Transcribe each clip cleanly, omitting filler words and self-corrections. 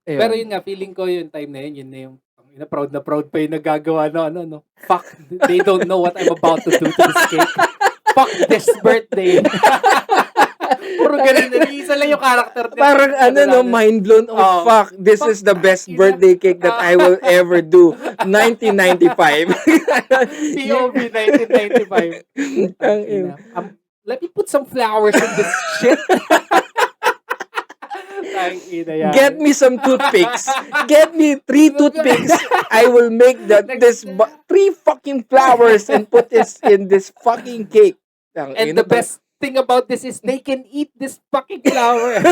Pero Ayun. yun nga, feeling ko yung time na yun na yung na proud pa yung nagagawa no. Fuck, they don't know what I'm about to do to this cake. Fuck this birthday. Puro ganun na. Isa lang yung character niya. Parang mind blown. Oh, fuck. This is the best birthday cake that I will ever do. 1995. POV 1995. Let me put some flowers in this shit. Get me some toothpicks. Get me 3 toothpicks. I will make this 3 fucking flowers and put this in this fucking cake. And the best thing about this is they can eat this fucking flower.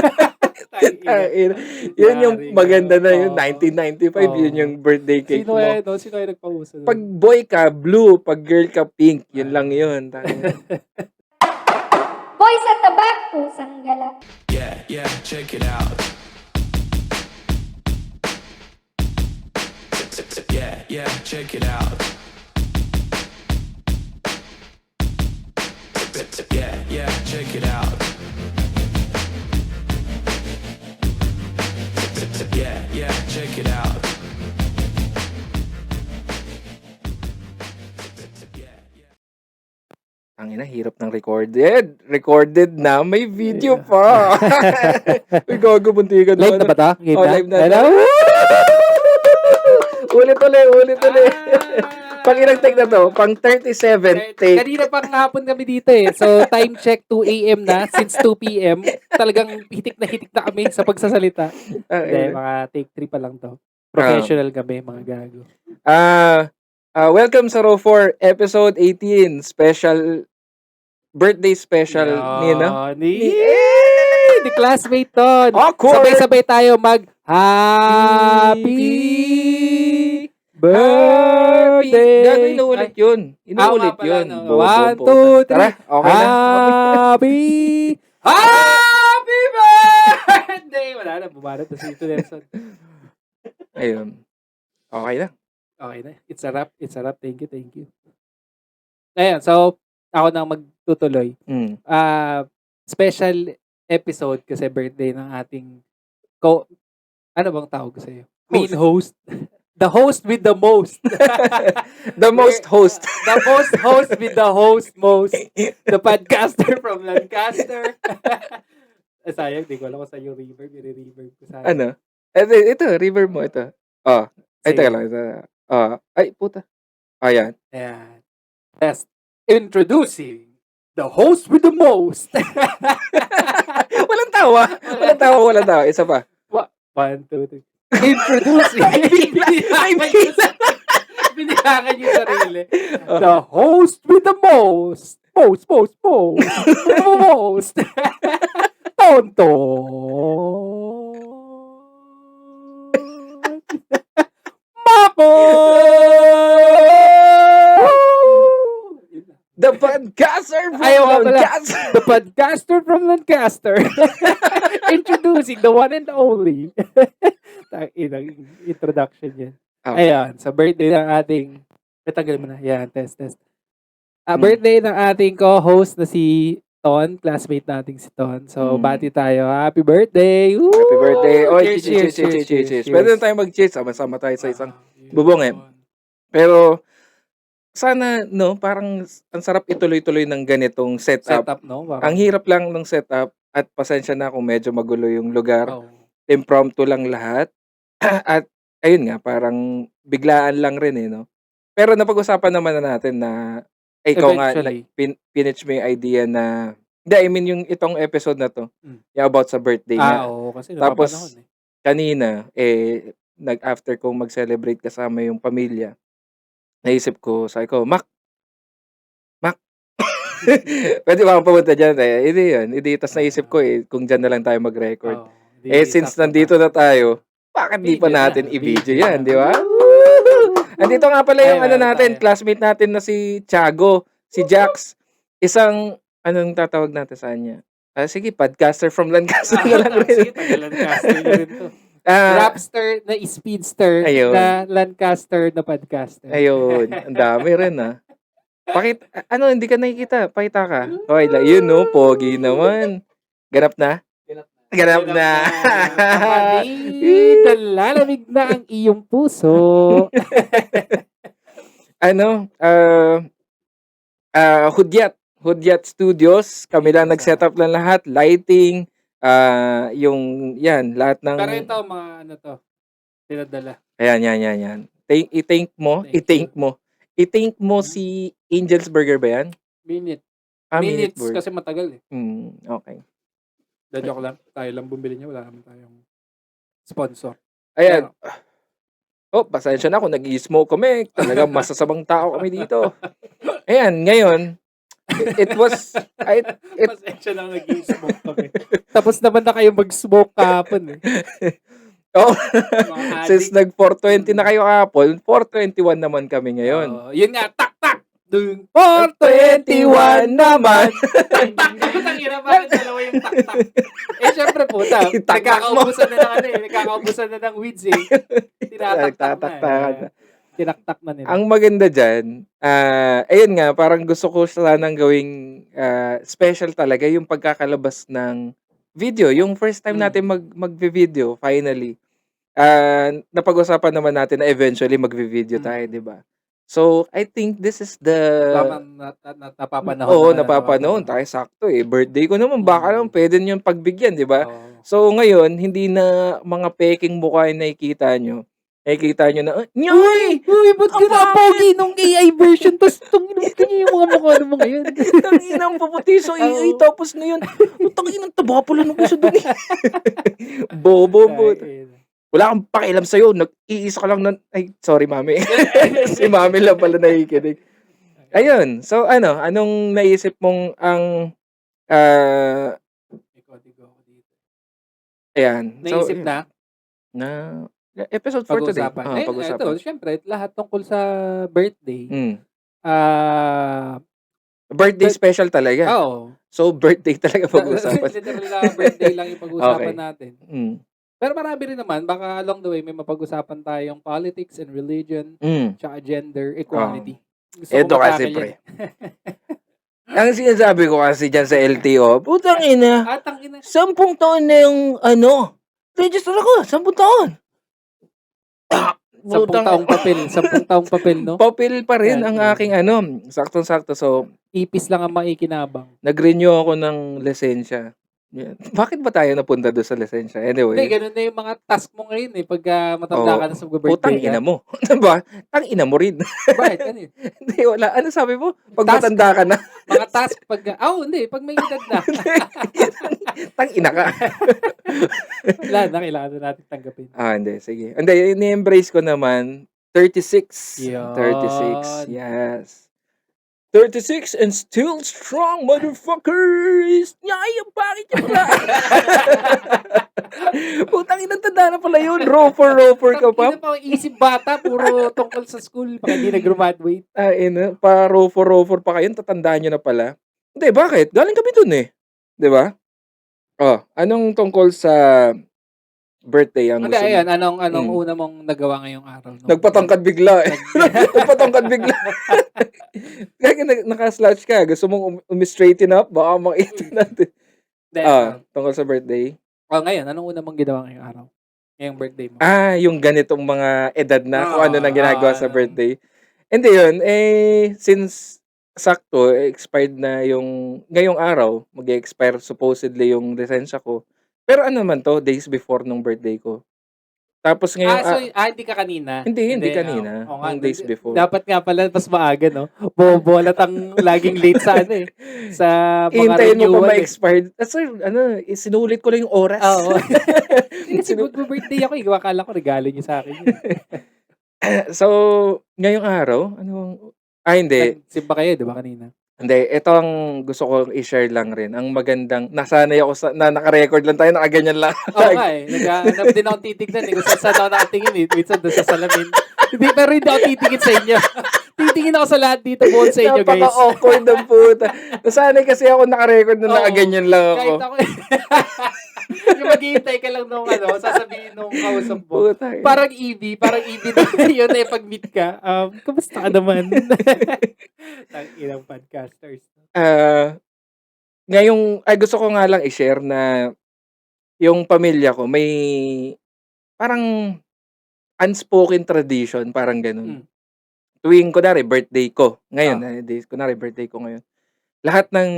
Yun yung maganda na yun. 1995, yun yung birthday cake mo. Sino ay nagpauso? Pag boy ka, blue. Pag girl ka, pink. Yun lang yun. Boys at the back, pusang gala. Yeah, check it out. Yeah, check it out. Yeah, check it out. Yeah, check it out. Ang ina, hirap ng recorded. Recorded na, may video pa. Uy, gago, buntikan. Live na ba ito? Live na. Ulit. Pang ilang take na to? Pang 37 take. Kanina pang hapon kami dito eh. So, time check 2 a.m. na. Since 2 p.m. Talagang hitik na kami sa pagsasalita. Hindi, mga take 3 pa lang to. Professional kami, mga gago. Welcome sa Row 4, episode 18, birthday special ni classmate to. Awkward. Sabay-sabay tayo Happy birthday. Gagawin inuulit yun. Inuulit yun. 1, 2, 3. Tara, okay na. Happy birthday! Wala na, bumarot na si Ito Nelson. Ayun. Okay na. Okay na. It's a wrap. Thank you. Ayan, so, ako nang magtutuloy. Special episode kasi birthday ng ating ano bang tawag ko sa'yo? Main host. The host with the most. The most host. The most host with the most. The podcaster from Lancaster. Sayang, di ko alam kung saan yung reverb. I-reverb ko sana. Ano? Ito, reverb mo. Ito. Ay, teka lang. Ay, puta. Ayan. Ayan. Test. Introducing the host with the most. Walang tawa. Isa pa. 1, 2, 3. Introducing. Binilangan yung sarili. The host with the most. Most. Tonto. Mako! The podcaster from Lancaster. The podcaster from Lancaster. Introducing the one and only. Introduction yan. Okay. Ayan, sa birthday ng ating... Tagal mo na. Ayan, test. Birthday ng ating co-host na si Ton, classmate nating si Ton. So, bati tayo. Happy birthday! Woo! Happy birthday. Oy, Cheers. Pwede na tayo mag-cheers. Sama-sama tayo sa isang bubong eh. Pero, sana, parang ang sarap ituloy-tuloy ng ganitong setup. No? Ang hirap lang ng setup at pasensya na kung medyo magulo yung lugar. Impromptu lang lahat. At, ayun nga, parang biglaan lang rin no? Pero napag-usapan naman na natin na ikaw nga, pinitch mo yung idea na, yung itong episode na to, yung about sa birthday niya. Kasi tapos, kanina, after kong mag-celebrate kasama yung pamilya, naisip ko, sabi ko, Mac, pwede ba akong pumunta dyan? Hindi, tas naisip ko kung dyan na lang tayo mag-record. Since nandito na tayo, bakit di pa natin i-video yan, di ba? Andito nga pala yung classmate natin na si Tiago, si Jax, isang, anong tatawag natin sa kanya? Sige, podcaster from Lancaster na lang rin. Sige, Lancaster rin to. Rapster na speedster na Lancaster na podcaster. Ayun, ang dami rin hindi ka nakikita, pakita ka. Okay, pogi naman. Ganap na? Ganap na. Kapatid, lalamig na ang iyong puso. Ano, Hudyat Studios, kami lang nag-setup ng lahat, lighting, yung, yan, lahat ng, Pero ito, mga ano to, pinadala. ayan. I-thank mo Thank you. si Angel's Burger ba yan? Minute. Minute Minutes Burger. kasi matagal eh. Okay. Joke lang. Tayo lang bumili niya. Wala naman tayong sponsor. Ayan. Pasensya na kung nag-i-smoke kami. Talagang masasabang tao kami dito. Ayan, ngayon, it was, Pasensya lang nag-i-smoke kami. Tapos naman na kayo mag-smoke kahapon eh. Mga since addict. nag-420 na kayo kahapon, 421 naman kami ngayon. Yun nga, tak! Dung 421 naman. Ang hirap bakit dalawa yung tak-tak. Syempre po, Tak-tak nagkakaubusan na ng ano eh. Nagkakaubusan na ng weeds eh. Nagtataktakan. Tinaktak na nila. Ang maganda dyan, ayun nga, parang gusto ko sanang gawing special talaga yung pagkakalabas ng video. Yung first time natin mag-video, finally. Napag-usapan naman natin na eventually mag-video tayo, di ba? So, I think this is the... Napapanahon. Oo, napapanahon. Tayo sakto eh. Birthday ko naman, baka naman pwede nyo pagbigyan, di ba? So, ngayon, hindi na mga peking mukha yung nakikita nyo. Nakikita nyo na, Nyoy! Uy, ba't yun ang pogi nung AI version? Tapos, tungin yung mga mukha mo ngayon. Tanginang paputi sa AI, tapos ngayon, tanginang taba pala nung isa dun eh. Bobo. Wala kang pakialam sa'yo. Nag-iisa ka lang na... Ay, sorry, mami. Si mami lang pala nakikinig. Ayun. So, anong naisip mong ang... ayan. Naisip so, na episode for today. Pag-usapan. Ito, syempre, lahat tungkol sa birthday. Birthday special talaga. Oo. So, birthday talaga pag-usapan. Literal na birthday lang yung pag-usapan natin. Mm. Pero marami rin naman, baka along the way may mapag-usapan tayong politics and religion, tsaka gender equality. Ito kasi, pre. Ang sinasabi ko kasi dyan sa LTO, putang ina, 10 taon na yung, register ako, 10 taon. 10 taong papel, no? Papel pa rin ang aking, saktong-sakto. So, ipis lang ang maikinabang. Nag-renew ako ng lisensya. Yan. Bakit ba tayo napunta doon sa lisensya? Anyway. Hindi, ganun na yung mga task mo ngayon eh. Pag matanda ka na sa birthday Putang ina mo. Diba? Tang ina mo rin. Bakit? Ano yun? Hindi, wala. Ano sabi mo? Pag Task. matanda ka na. Mga task pag... hindi. Pag may edad na. Tang ina ka. Wala na. Kailangan na natin tanggapin. Hindi. Sige. Hindi, ini-embrace ko naman. 36. Yun. 36. Yes. 36 and still strong, motherfuckers! Nyay, bakit yun pala? Putang inang tanda na pala yun. Roper ka pa. Ina pa, isip bata, puro tungkol sa school. Pag hindi nag-graduate. Pa roper pa kayo, tatandaan nyo na pala. Hindi, bakit? Galing kami dun eh. Diba? Anong tungkol sa birthday ang gusto mo? Ayan, anong una mong nagawa ngayong araw? No? Nagpatangkad bigla eh. Nagpatangkad bigla. Kaya naka-slouch ka. Gusto mong umi-straighten up? Baka makita natin. Tungkol sa birthday. Ngayon, anong una mong ginawa ngayong araw? Ngayong birthday mo? Yung ganitong mga edad na kung ano na ginagawa sa birthday. Hindi yun. Since sakto, expired na yung ngayong araw, mag-expire supposedly yung lisensya ko. Pero ano naman to, days before nung birthday ko. Tapos ngayon... hindi ka kanina? Hindi kanina. Yung days before. Dapat nga pala, mas maaga, no? Bobolat ang laging late sa sa mga hintayin mo renewal. pa ma-expired. Sir, sinulit ko lang yung oras. Oo. Kasi mag-birthday ako, akala ko regalo niyo sa akin. So, ngayong araw, hindi. Simba kayo, di ba kanina? Hindi, ito ang gusto kong i-share lang rin. Ang magandang, nasanay ako na naka-record lang tayo, nakaganyan lang. Oo nga eh. Naghanap din ako titignan eh. Kung saan ako nakatingin eh. Minsan doon sa salamin. Pero hindi ako titingin sa inyo. Titingin ako sa lahat dito buon sa inyo, guys. Napaka-awkward ng puta. Nasanay kasi ako naka-record na nakaganyan lang ako. Kahit ako yung maghihintay ka lang nung sasabihin nung kausap mo. Puta, Parang EB na yun eh pag-meet ka. Kamusta ka naman? Ilang podcasters. Ngayong, gusto ko nga lang i-share na yung pamilya ko may parang unspoken tradition, parang gano'n. Hmm. Tuwing kunwari birthday ko, ngayon, Ah. kunwari birthday ko ngayon, lahat ng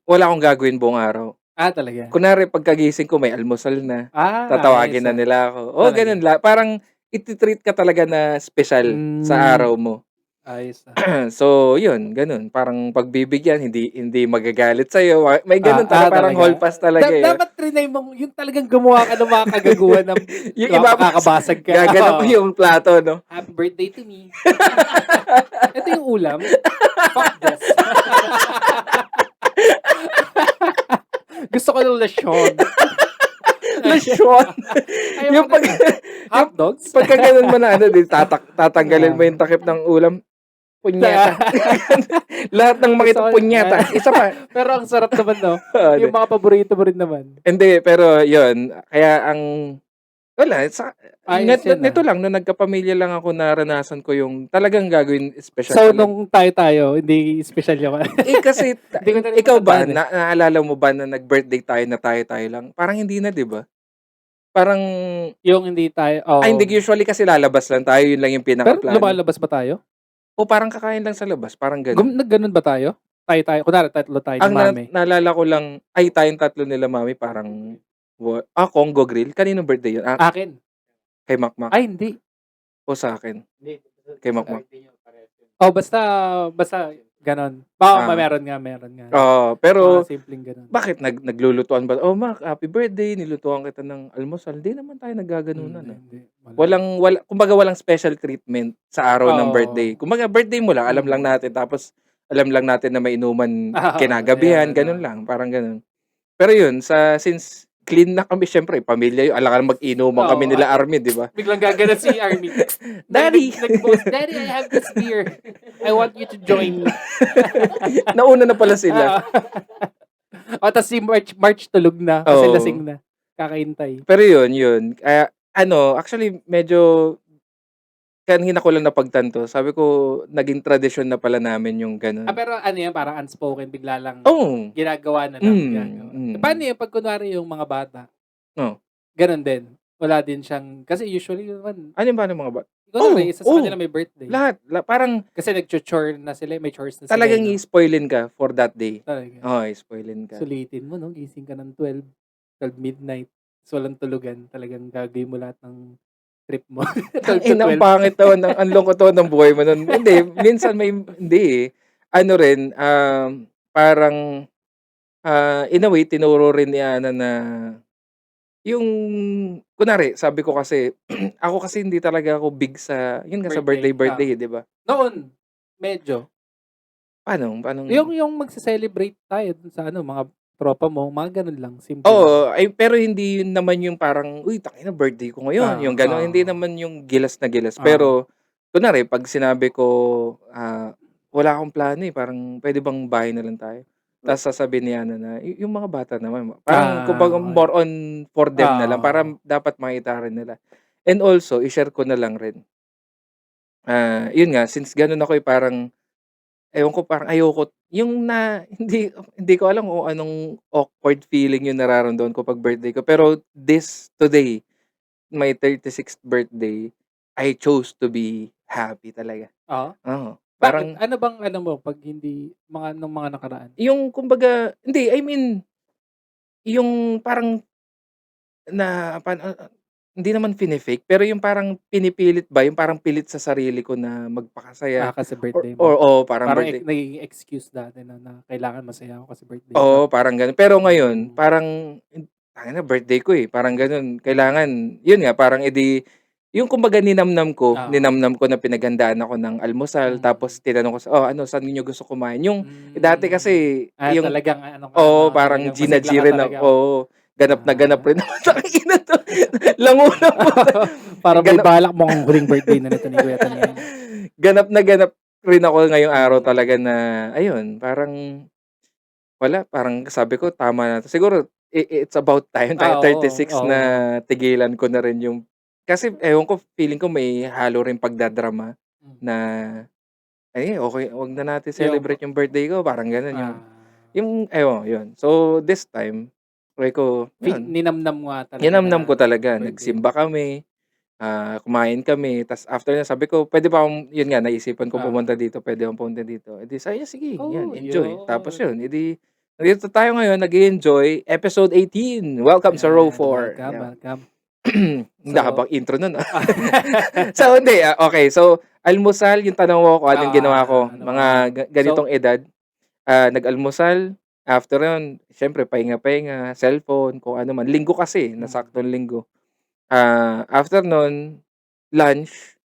wala akong gagawin buong araw. Talaga? Kunwari pagkagising ko may almusal na, Ayos, tatawagin na nila ako. Oo, Talaga? gano'n parang iti-treat ka talaga na special sa araw mo. Ayos, So, yun, gano'n. Parang pagbibigyan, hindi magagalit sa'yo. May gano'n parang talaga? hall pass talaga, eh. Dapat trinay mong yung talagang gumawa ka ng mga kagaguhan ng Yung iba makakabasag ka. gaganap mo yung plato, no? Happy birthday to me. Ito yung ulam. Fuck this. Gusto ko ng lesyon. Lasyon. Ayaw Yung ko ng hot dogs. pagka ganun mo na, tatanggalin mo yung takip ng ulam. Punyeta. Lahat ng makita, punyeta. Isa pa. Pero ang sarap naman, no? Oo, Yung mga paborito mo rin naman. Hindi, pero yun. Kaya wala. Ayos yun, Nito lang, na nagkapamilya lang ako, naranasan ko yung talagang gagawin special. So, talaga. nung tayo, hindi special yung Kasi, Hindi ko na rin ikaw ba, matandaan, naalala mo ba na nag-birthday tayo na tayo lang? Parang hindi na, di ba? Parang, yung hindi tayo, hindi, usually kasi lalabas lang tayo, yun lang yung Pero pinaka-plan. lumalabas ba tayo? O parang kakain lang sa labas, parang gano'n. Nagganon ba tayo? Tayo. Kunwari, tatlo tayo ni Ang mami. naalala ko lang, tayong tatlo nila mami, parang, Congo Grill. Kaninong birthday yun? Akin. Kay Makmak. Ay, hindi. O sa akin? Kay Makmak. Basta ganon. Meron nga. Pero, Mga simpleng ganon. bakit naglulutuan ba? Mak, happy birthday, nilutuan kita ng almusal. Hindi naman tayo naggaganunan. Hindi. Kumbaga walang special treatment sa araw ng Oo. birthday. Kumbaga birthday mo lang, alam lang natin, tapos alam lang natin na may inuman kinagabihan, ayan, ganun lang, parang ganun. Pero yun, since clean na kami, syempre, pamilya yun, alam ka mag-inuman kami nila Armin, di ba? Biglang gaganon si Armin. Daddy! Daddy, I have this beer. I want you to join me. Nauna na pala sila. Tapos si March tulog na kasi Oo. lasing na. Kakaintay. Pero yun. Kaya, actually, medyo, kanina ko lang napagtanto. Sabi ko, naging tradisyon na pala namin yung ganun. Pero ano yan, parang unspoken, bigla lang Oo. ginagawa na lang. Ginagawa. Paano yung pag kunwari yung mga bata? Oo. Ganon din. Wala din siyang, kasi usually naman, Ano ba ng mga bata? kunwari, isa sa kanila may birthday. Lahat. Parang, Kasi nag-chore na sila, may chores na sila. talagang no? i-spoilin ka for that day. Talaga. I-spoilin ka. Sulitin mo, no? Gising ka ng 12 midnight. So, walang tulugan. Talagang gagawin mo lahat ng trip mo. 12 to Ang 12. pangit naman, ang lungkot naman ng buhay mo nun. Hindi, minsan hindi eh. Ano rin, parang, in a way, tinuro rin ni Ana na, yung, kunwari, sabi ko kasi, ako kasi hindi talaga ako big sa, yun nga, sa birthday, di ba? Noon, medyo. Paano? Yung magse-celebrate tayo dun sa mga tropa mo, mga ganun lang, simple. Oo, pero hindi yun naman yung parang, uy, tangina, birthday ko ngayon. Yung gano'n, hindi naman yung gilas na gilas. Pero, kunwari, pag sinabi ko, wala akong plano eh, parang pwede bang bahay na lang tayo? Tapos sasabihin niya na, yung mga bata naman, parang kumbaga okay. more on for them na lang, parang dapat makita rin nila. And also, i-share ko na lang rin. Yun nga, since ganun ako parang, ewan ko, parang ayoko, yung hindi ko alam kung anong awkward feeling yung nararamdaman ko pag birthday ko. Pero today, my 36th birthday, I chose to be happy talaga. Oo. Parang, ano bang mo, pag hindi, nung mga nakaraan? yung kumbaga, hindi, I mean, yung parang, hindi naman fake pero yung parang pinipilit ba, yung parang pilit sa sarili ko na magpakasaya. Kasi birthday mo. Or parang Parang birthday. naging excuse dati na kailangan masaya ako kasi birthday Oo, parang ganun. Pero ngayon, parang, birthday ko eh. Parang ganun. Kailangan, yun nga, parang yung kumbaga ninamnam ko na pinaghandaan ako ng almusal, tapos tinanong ko saan niyo gusto kumain? Yung, dati kasi, yung, talagang parang Gina-G rin ako. Ganap na ganap rin ako. Tangina to. Languna po. Parang may balak mo ang huling birthday na nito ni Kuya Tanya. Ganap na ganap rin ako ngayong araw talaga na, ayun, parang, wala, parang sabi ko, tama na to. Siguro, it's about time. 36 na tigilan ko na rin yung, kasi, ewan ko, feeling ko may halo rin pagdadrama na, okay, wag na natin celebrate yung birthday ko. Parang gano'n yung, ewan, yun. So, this time, Sabi ko, yun. Ninamnam mo nga talaga Ninamnam na ko talaga. birthday. Nagsimba kami. Kumain kami. Tapos after na, sabi ko, pwede ba akong, yun nga, naisipan ko pumunta dito. Pwede akong pumunta dito. Edi sabi niya, sige, yan, Oh, enjoy. Tapos yun. yun, edi, nandito tayo ngayon, nag-enjoy. Episode 18. Welcome sa Row 4. Welcome, welcome. Hindi ka bang intro nun? So, hindi. Okay, so, almusal, yung tanong mo ko, anong ginawa ko? Mga ganitong edad. Nag-almusal. After yun, syempre, pahinga-pahinga, cellphone, kung ano man. Linggo kasi, nasaktong linggo. After nun, lunch,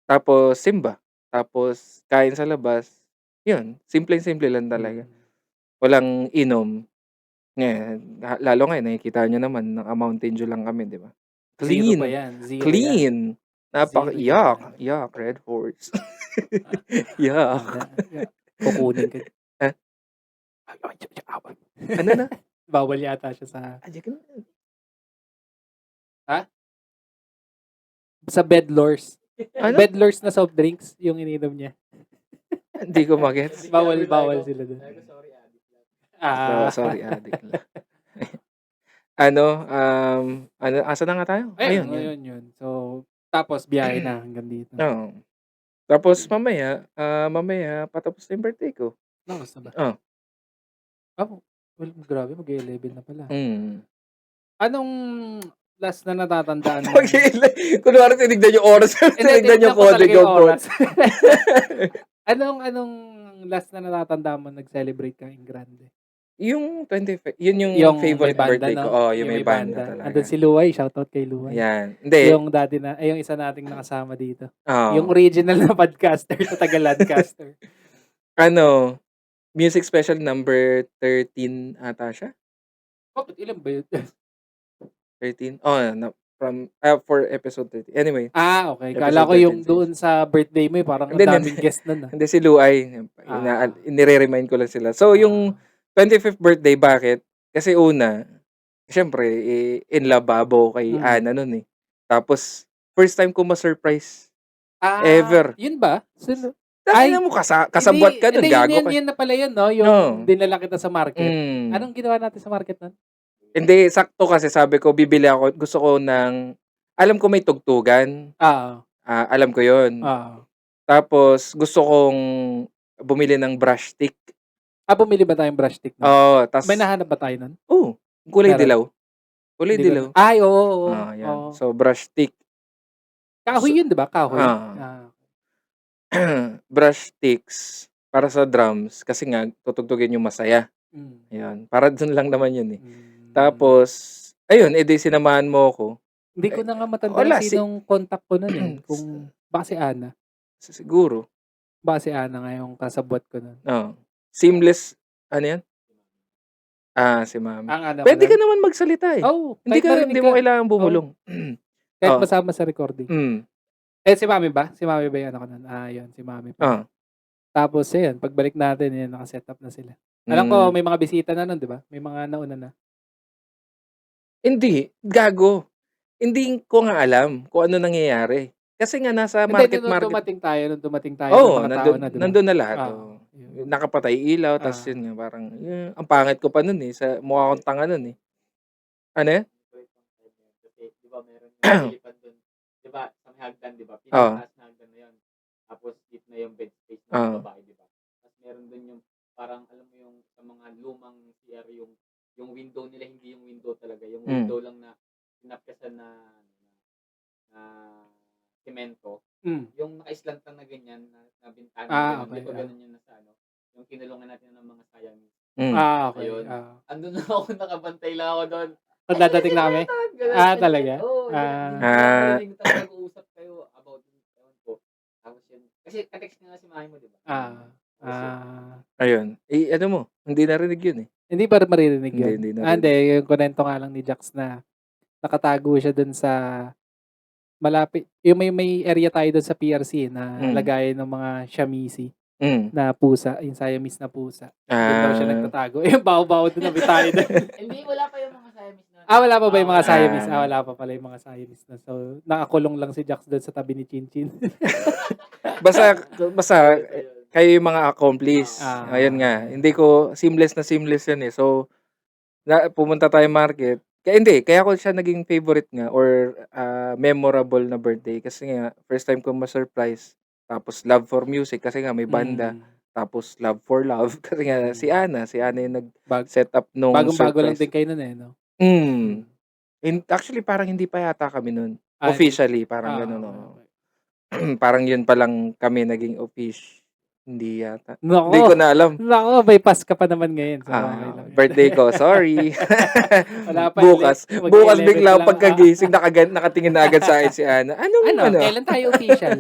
tapos simba, tapos kain sa labas. Yun, simple-simple lang talaga. Walang inom. Ngayon, lalo ngayon, nakikita nyo naman, Mountain Dew lang kami, di ba? Zero Clean. pa yan. Zero Clean. Zero Yuck. Yuck, Red Horse. Yuck. Kukunin ka. Ano na? Bawal yata siya sa... Sa Bedlores. Ano? Bedlores na soft drinks yung ininom niya. Hindi ko magets. Bawal sila doon. Sorry, addict lang. Asa na nga tayo? Ayun, yun. So, tapos biyahe na hanggang dito. Oo. Tapos mamaya, patapos na yung birthday ko. Lakas na ba? Well, grabe, mag-11 na pala. Anong last na natatandaan mo? Kunwari tinignan yung oras. Tinignan yung code yung oras. Anong last na natatandaan mo nag-celebrate ka in grande? Yung 25, yun yung favorite birthday ko. Oh, yung may banda talaga. Andun si Luway, shoutout kay Luway. Yan. Hindi. Yung dati na, yung isa nating nakasama dito. Oh. Yung original na podcaster sa Taga-Landcaster. Music special number 13 ata siya? Bakit ilan ba yun? 13? For episode 30. Anyway. Okay. Kala ko yung doon sa birthday mo, parang ang daming guest nun. Hindi, si Luay. Nire-remind ko lang sila. So, yung 25th birthday, bakit? Kasi una, syempre, in lababo kay Ana nun eh. Tapos, first time ko ma-surprise. Ever. Yun ba? Ay, mo kasabwat ka nun, gago ka. Yan na pala yun, no? Yung dinala kita sa market. Anong ginawa natin sa market nun? Hindi, sakto kasi sabi ko, bibili ako, gusto ko alam ko may tugtugan. Alam ko yun. Tapos, gusto kong bumili ng brush stick. Bumili ba tayong brush stick? Oo. May nahanap ba tayo nun? Oo. Kulay dilaw. Kulay dilaw. Ay, oo. Yan. So, brush stick. Kahoy yun, di ba? Kahoy. Brush sticks para sa drums kasi nga tutugtugin yung masaya. Ayun. Para dun lang naman yun eh. Tapos, ayun, edi sinamahan mo ako. Hindi ko na nga matandaan sinong contact ko nun eh. Kung baka si Ana. Siguro. Baka si Ana nga yung kasabwat ko nun. Seamless, ano yan? Si Mami. Pwede ka naman magsalita eh. Hindi mo kailangan bumulong. Kahit masama sa recording. Si Mami ba? Si Mami ba yun ako nun? Yun, si Mami pa. Tapos yun, pagbalik natin, yun, nakaset up na sila. Alam ko, may mga bisita na nun, di ba? May mga nauna na. Hindi, gago. Hindi ko nga alam kung ano nangyayari. Kasi nga nasa market. Nung dumating tayo, mga tao na, diba? Nandun na lahat. Nakapatay ilaw, tapos yun nga, parang, ang pangit ko pa nun eh. Mukha akong tanga nun eh. Ano yan? Diba meron yung lipad dun? Diba, sa may hagdan, diba? Pinakaas na hagdan na yun. Tapos, dip na yung bed space ng babae, diba? Tapos meron dun yung, parang, alam mo yung, sa mga lumang CR, yung window nila, hindi yung window talaga. Yung window lang na, pinapkasan na semento. Yung naka-slant lang na ganyan, na bintana. Okay. Di ba ganun yun nasa ano? Yung kinulungan natin ng mga Siamese. Okay. Ayun. Andun na ako, nakabantay lang ako doon. Pag dadating namin? Talaga? Oo. Hindi talaga nag-uusap kayo about ko. Tapos yun. Kasi ka-text nga si Mami mo, di ba? Ayun. Ano mo? Hindi narinig yun eh. Hindi ba maririnig yun? Hindi narinig. Hindi. Yung kunento nga lang ni Jax na nakatago siya dun sa malapit. Yung may area tayo dun sa PRC na lagayan ng mga Siamese na pusa. Yung Siamese na pusa. Doon daw siya nagtatago. Yung baw-baw dun na tayo dun. Hindi, wala pa yung mga Siamese na. Wala pa ba yung mga Siamese? Wala pa pala yung mga Siamese na. So, nakakulong lang si Jax dun sa tabi ni Chinchin. Basta kayo yung mga accomplice. Ayun nga. Hindi ko, seamless yan eh. So, pumunta tayo market. Kaya ko siya naging favorite nga or memorable na birthday kasi nga first time ko ma-surprise. Tapos love for music kasi nga may banda. Mm. Tapos love for love kasi nga si Ana yung Bag- nag-set up nung Bagong-bago lang surprise. din kayo nun eh, no? Actually parang hindi pa yata kami nun. Ah, Officially, parang Ah, gano'n. okay, Oo. okay. Parang yun pa lang kami naging Hindi yata. Nako, Hindi ko na alam. may pass ka pa naman ngayon. So, okay lang. Birthday ko, sorry. Wala pa, bukas mag-11 bigla pa lang. pagkagising nakatingin na agad sa akin si Ana. Ano? Kailan tayo official?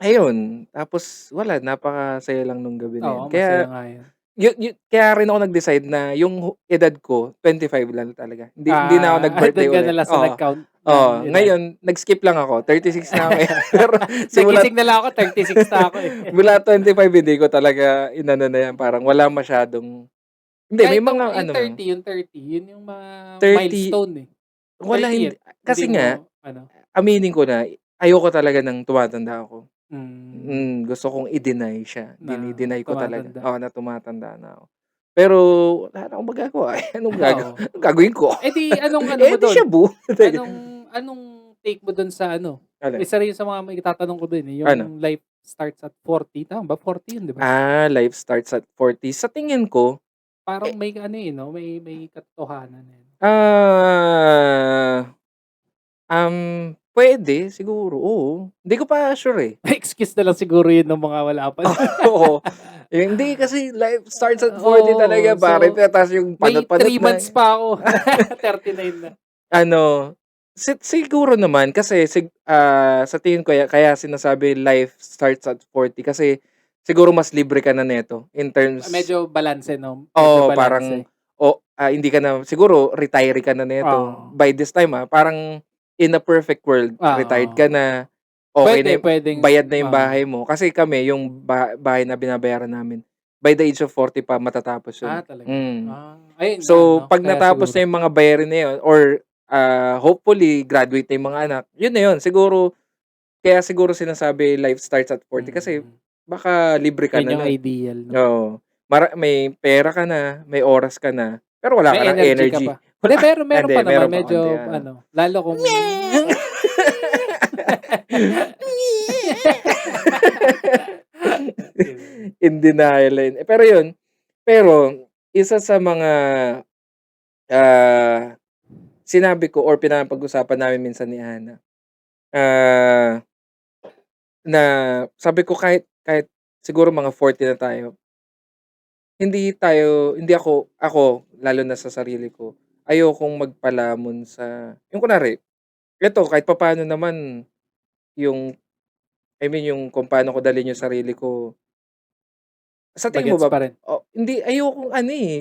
Ayun. Tapos wala, napakasaya lang nung gabi na yun. Oo, masaya nga yun. Kaya rin ako nag-decide na yung edad ko 25 lang talaga. Hindi na ako nag-birthday doon ka ulit. na lang sa nag-count. Ngayon nag-skip lang ako. 36 na ako. Pero simula Nagising na lang ako, 36 na ako eh. mula 25 hindi ko talaga inano na yan. Parang wala masyadong hindi, may Kahit mga yung 30, yun yung mga 30 milestone eh. wala 30 hindi. eh. Kasi Hindi nga, mo, aminin ko na, ayoko talaga ng tumatanda ako. mm, Gusto kong i-deny siya. Na Dinideny ko talaga. tumatanda. Oo, na tumatanda na ako. Pero wala na akong magagawa. Anong Oo. gagawin ko? Eh di, anong Eh, mo di doon? siya bu. Anong take mo doon sa Ano? Isa rin sa mga may itatanong ko doon eh, yung Ano? life starts at 40. Tama ba? 40 yun, di ba? Life starts at 40. Sa tingin ko, Parang may no? May katotohanan eh. Pwede siguro, oo. Hindi ko pa sure eh. Excuse na lang siguro yun ng mga wala pa. Oo. Hindi kasi life starts at 40 Oo, talaga, so, pare. Tapos yung May panot-panot 3 months pa ako. 39 na. Siguro naman kasi sa tingin ko kaya sinasabi life starts at 40 kasi siguro mas libre ka na neto in terms Medyo balance, no? Medyo parang balance. hindi ka na siguro retire ka na neto Oo. by this time parang in a perfect world retired ka na okay na Pwedeng, bayad na yung bahay mo kasi kami yung bahay na binabayaran namin by the age of 40 pa matatapos yun. Talaga. Mm. Ayun So, pag kaya natapos siguro. na yung mga bayarin na yun, or hopefully, graduate na yung mga anak, yun na yun. Siguro, kaya siguro sinasabi life starts at 40 kasi baka libre ka Yun na yung nun. ideal, no? Oo. May pera ka na, may oras ka na, pero wala ka May ng energy energy. ka pa. Hindi, pero meron Hindi, pa naman. meron pa Medyo, konti, lalo kung... In denial. Pero yun, isa sa mga sinabi ko or pinapag-usapan namin minsan ni Hana, na sabi ko kahit siguro mga 40 na tayo, hindi ako, lalo na sa sarili ko, ayokong magpalamon sa, yung kunwari, eto kahit papaano naman, yung, yung kung paano ko dalhin yung sarili ko, sa tingin mo Bagets ba, pa rin. hindi, ayokong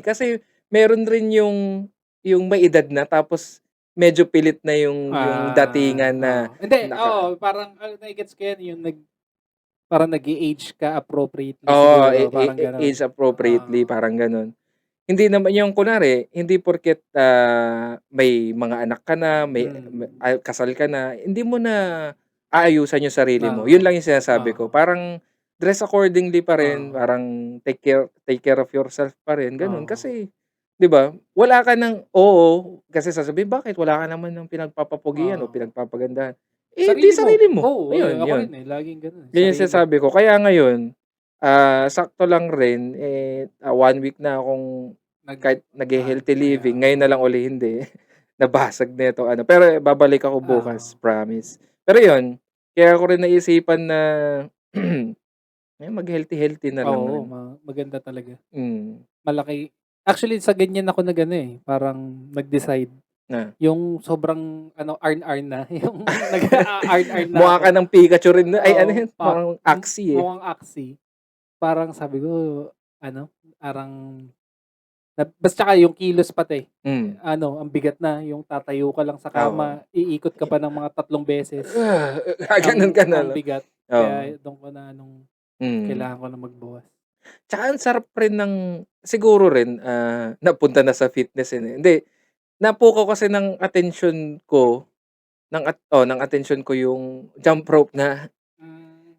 kasi meron rin yung may edad na, tapos medyo pilit na yung datingan na, Hindi, parang, nai-gets ko yan, yung parang nag-i-age ka appropriately Oo, siguro, parang gano'n. age appropriately, parang gano'n. Hindi naman yung kunwari, hindi porket may mga anak ka na, may kasal ka na, hindi mo na aayusan yung sarili mo. Yun lang yung sinasabi ko. Parang dress accordingly pa rin, parang take care of yourself pa rin, gano'n. Kasi 'di ba? Wala ka ng kasi sasabihin, bakit wala ka naman ng pinagpapapugian o pinagpapagandahan? Di sarili mo. Oo, Ayun, ako yun. rin laging gano'n. Yun yung sinasabi ko. Kaya ngayon, sakto lang rin, 1 week na akong kahit nag-healthy living, ngayon na lang uli hindi. Nabasag na ito, pero babalik ako bukas, promise. Pero yun, kaya ko rin naisipan na mag-healthy na lang rin. Maganda talaga. Mm. Malaki. Actually, sa ganyan ako parang nag-decide. Yung sobrang arn-arn na. Yung nag-arn-arn na Mukha ako. ka ng Pikachu rin na. Ay, ano yun? Parang Axie eh. Mukhang Axie. Parang sabi ko, parang basta yung kilos pati. Ang bigat na. Yung tatayo ka lang sa kama, iikot ka pa ng mga 3 beses. Ganun ka na. Ang bigat. Kaya doon ko na kailangan ko na magbawas. Tsaka ang sarap rin ng, siguro rin, napunta na sa fitness Hindi, napukaw kasi ng attention ko, ng attention ko yung jump rope na.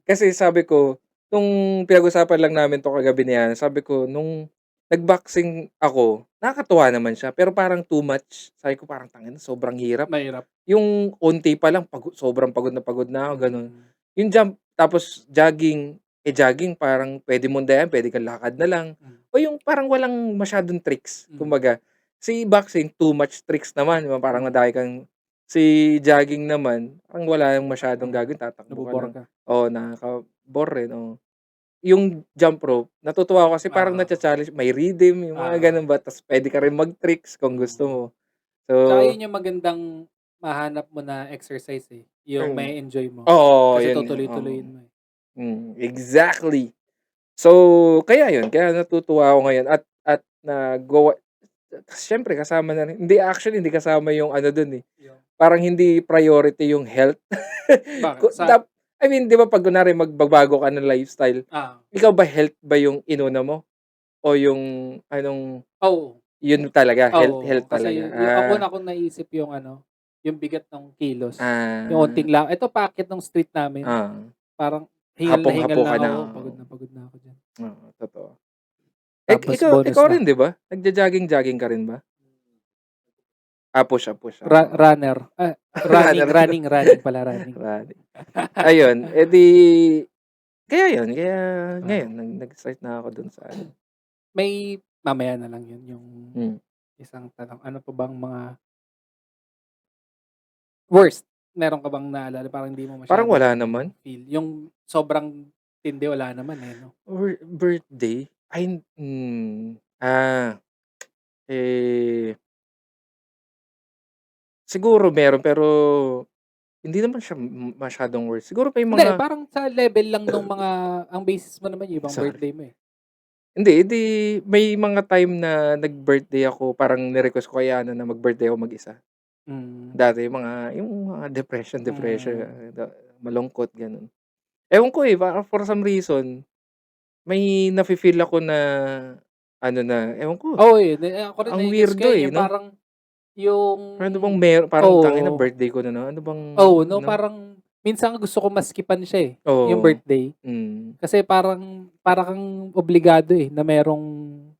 Kasi sabi ko, nung pinag-usapan lang namin to kagabi niyan, sabi ko, nung nag-boxing ako, nakakatuwa naman siya, pero parang too much. Sabi ko parang tangina sobrang hirap. Mahirap. Yung unti pa lang sobrang pagod na ako, gano'n. Mm. Yung jump tapos jogging, jogging parang puwede mong dayan, puwede kang lakad na lang. Mm. O yung parang walang masyadong tricks, Mm. kumbaga. Si boxing too much tricks naman, 'di ba, parang madami kang si jogging naman, parang wala yung masyadong gagawin, tatakbo ka Nabo-bore lang. ka. Oo, nakaka-bore rin, oo. Yung jump rope, natutuwa ako kasi parang Oo. nacha-challenge, may rhythm, yung mga gano'n ba, ta's puwede ka rin mag-tricks kung gusto mo. Tsaka So yun yung magandang mahanap mo na exercise, eh, yung mm. may-e-enjoy mo. Oo, Kasi yun nga, oo. tutuloy-tuloyin mo, eh. Exactly. So, kaya yun, kaya natutuwa ako ngayon at nagawa siyempre kasama na rin hindi, actually hindi kasama yung ano dun, eh, Yung parang hindi priority yung health. bakit? Ku dap I mean, 'di ba 'pag kunwari magbabago ka ng lifestyle, ikaw ba health ba yung inuna mo o yung anong Oo. yun talaga, health Oo, talaga? kasi yung ako na kong naisip yung ano, yung bigat ng kilos. Yung Ah, onting ito paakyat ng street namin, ah, parang hingal na hingal hapong-hapo na ka ako, na, pagod na ako diyan. oo, totoo. Tapos bonus Ikaw lang, rin 'di ba? Nagjo-jogging-jogging ka rin ba? Push-up, runner, Runner. running pala, running. Running. Ayun, eh, di kaya yun, kaya Oo. ngayon nag-start na ako dun sa ano. May mamaya na lang yun, yung Hmm. isang tanong, ano pa bang mga worst, meron ka bang naalala parang hindi mo Parang masyadong wala naman. feel, yung sobrang tindi wala naman, eh, 'no? Birthday? Ay, eh, siguro meron pero hindi naman siya masyadong worst. Siguro may Hindi, mga parang sa level lang nung mga ang basis mo naman yung ibang sorry. birthday mo, eh. Hindi, may mga time na nag-birthday ako parang ni-request ko kay Ana na mag-birthday ako mag-isa. Mm. Dati yung mga depression, Mm. malungkot gano'n. Ewan ko, eh, parang for some reason may nafi-feel ako na ano na, ewan ko, Oo, yun, ako rin ang nage-gets ko weirdo, yun, eh, yung 'no? parang yung Ano bang parang tangina oo, birthday ko na naman, ano bang oo, 'no, 'no? parang minsan gusto ko ma-skipan siya, eh, yung Oo, birthday. hmm. Kasi parang para kang obligado, eh, na merong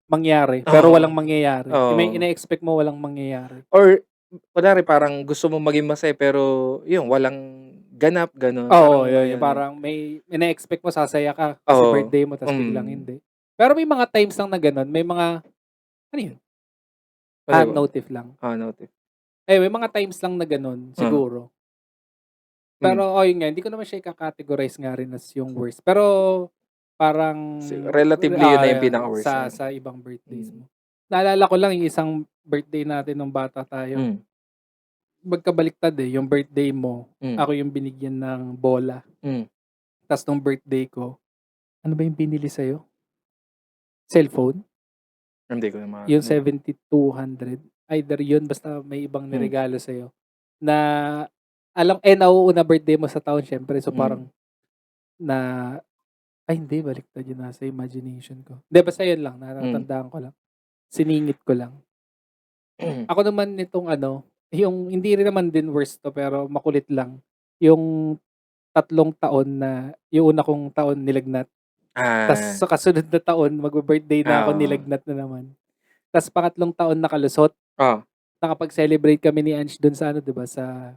mangyari, pero Oo, walang mangyayari. Yung may oo. ine-expect mo walang mangyayari. Or kunwari parang gusto mong maging masaya pero yun walang ganap gano'n, Oo, parang yun, yung ayun, parang may ine-expect mo sasaya ka kasi oo, birthday mo ta's biglang hindi. Pero may mga times lang na gano'n, may mga ano yun, ano ba? notif lang. Notif, May mga times lang na gano'n oo, siguro. hmm. Pero yun nga, hindi ko naman siya ika-categorize nga rin as yung worst. Pero parang, Relatively yun na yung yan, pinaka-worst na, sa ibang birthdays hmm, mo. Naalala ko lang yung isang birthday natin nung bata tayo. hmm, Magkabaliktad, eh, yung birthday mo, hmm, ako yung binigyan ng bola. hmm. Tas nung birthday ko, ano ba yung binili sa'yo? Cellphone? Hindi ko na Yung hindi ko 7200, either yun basta may ibang hmm, niregalo sa'yo na nauuna birthday mo sa taon siyempre, so hmm, parang na ay hindi, baliktad yun, nasa imagination ko. Hindi, basta yun lang, hmm. natatandaan ko lang. Siningit ko lang. Ako naman nitong ano, yung hindi rin naman din worst 'to pero makulit lang, yung 3 taon na yung una kong taon nilagnat, tas Ah, sa kasunod na taon magbi-birthday na ako oo, nilagnat na naman. Tas pangatlong taon nakalusot, oh, nakapag-celebrate kami ni Ange dun sa ano 'di ba, sa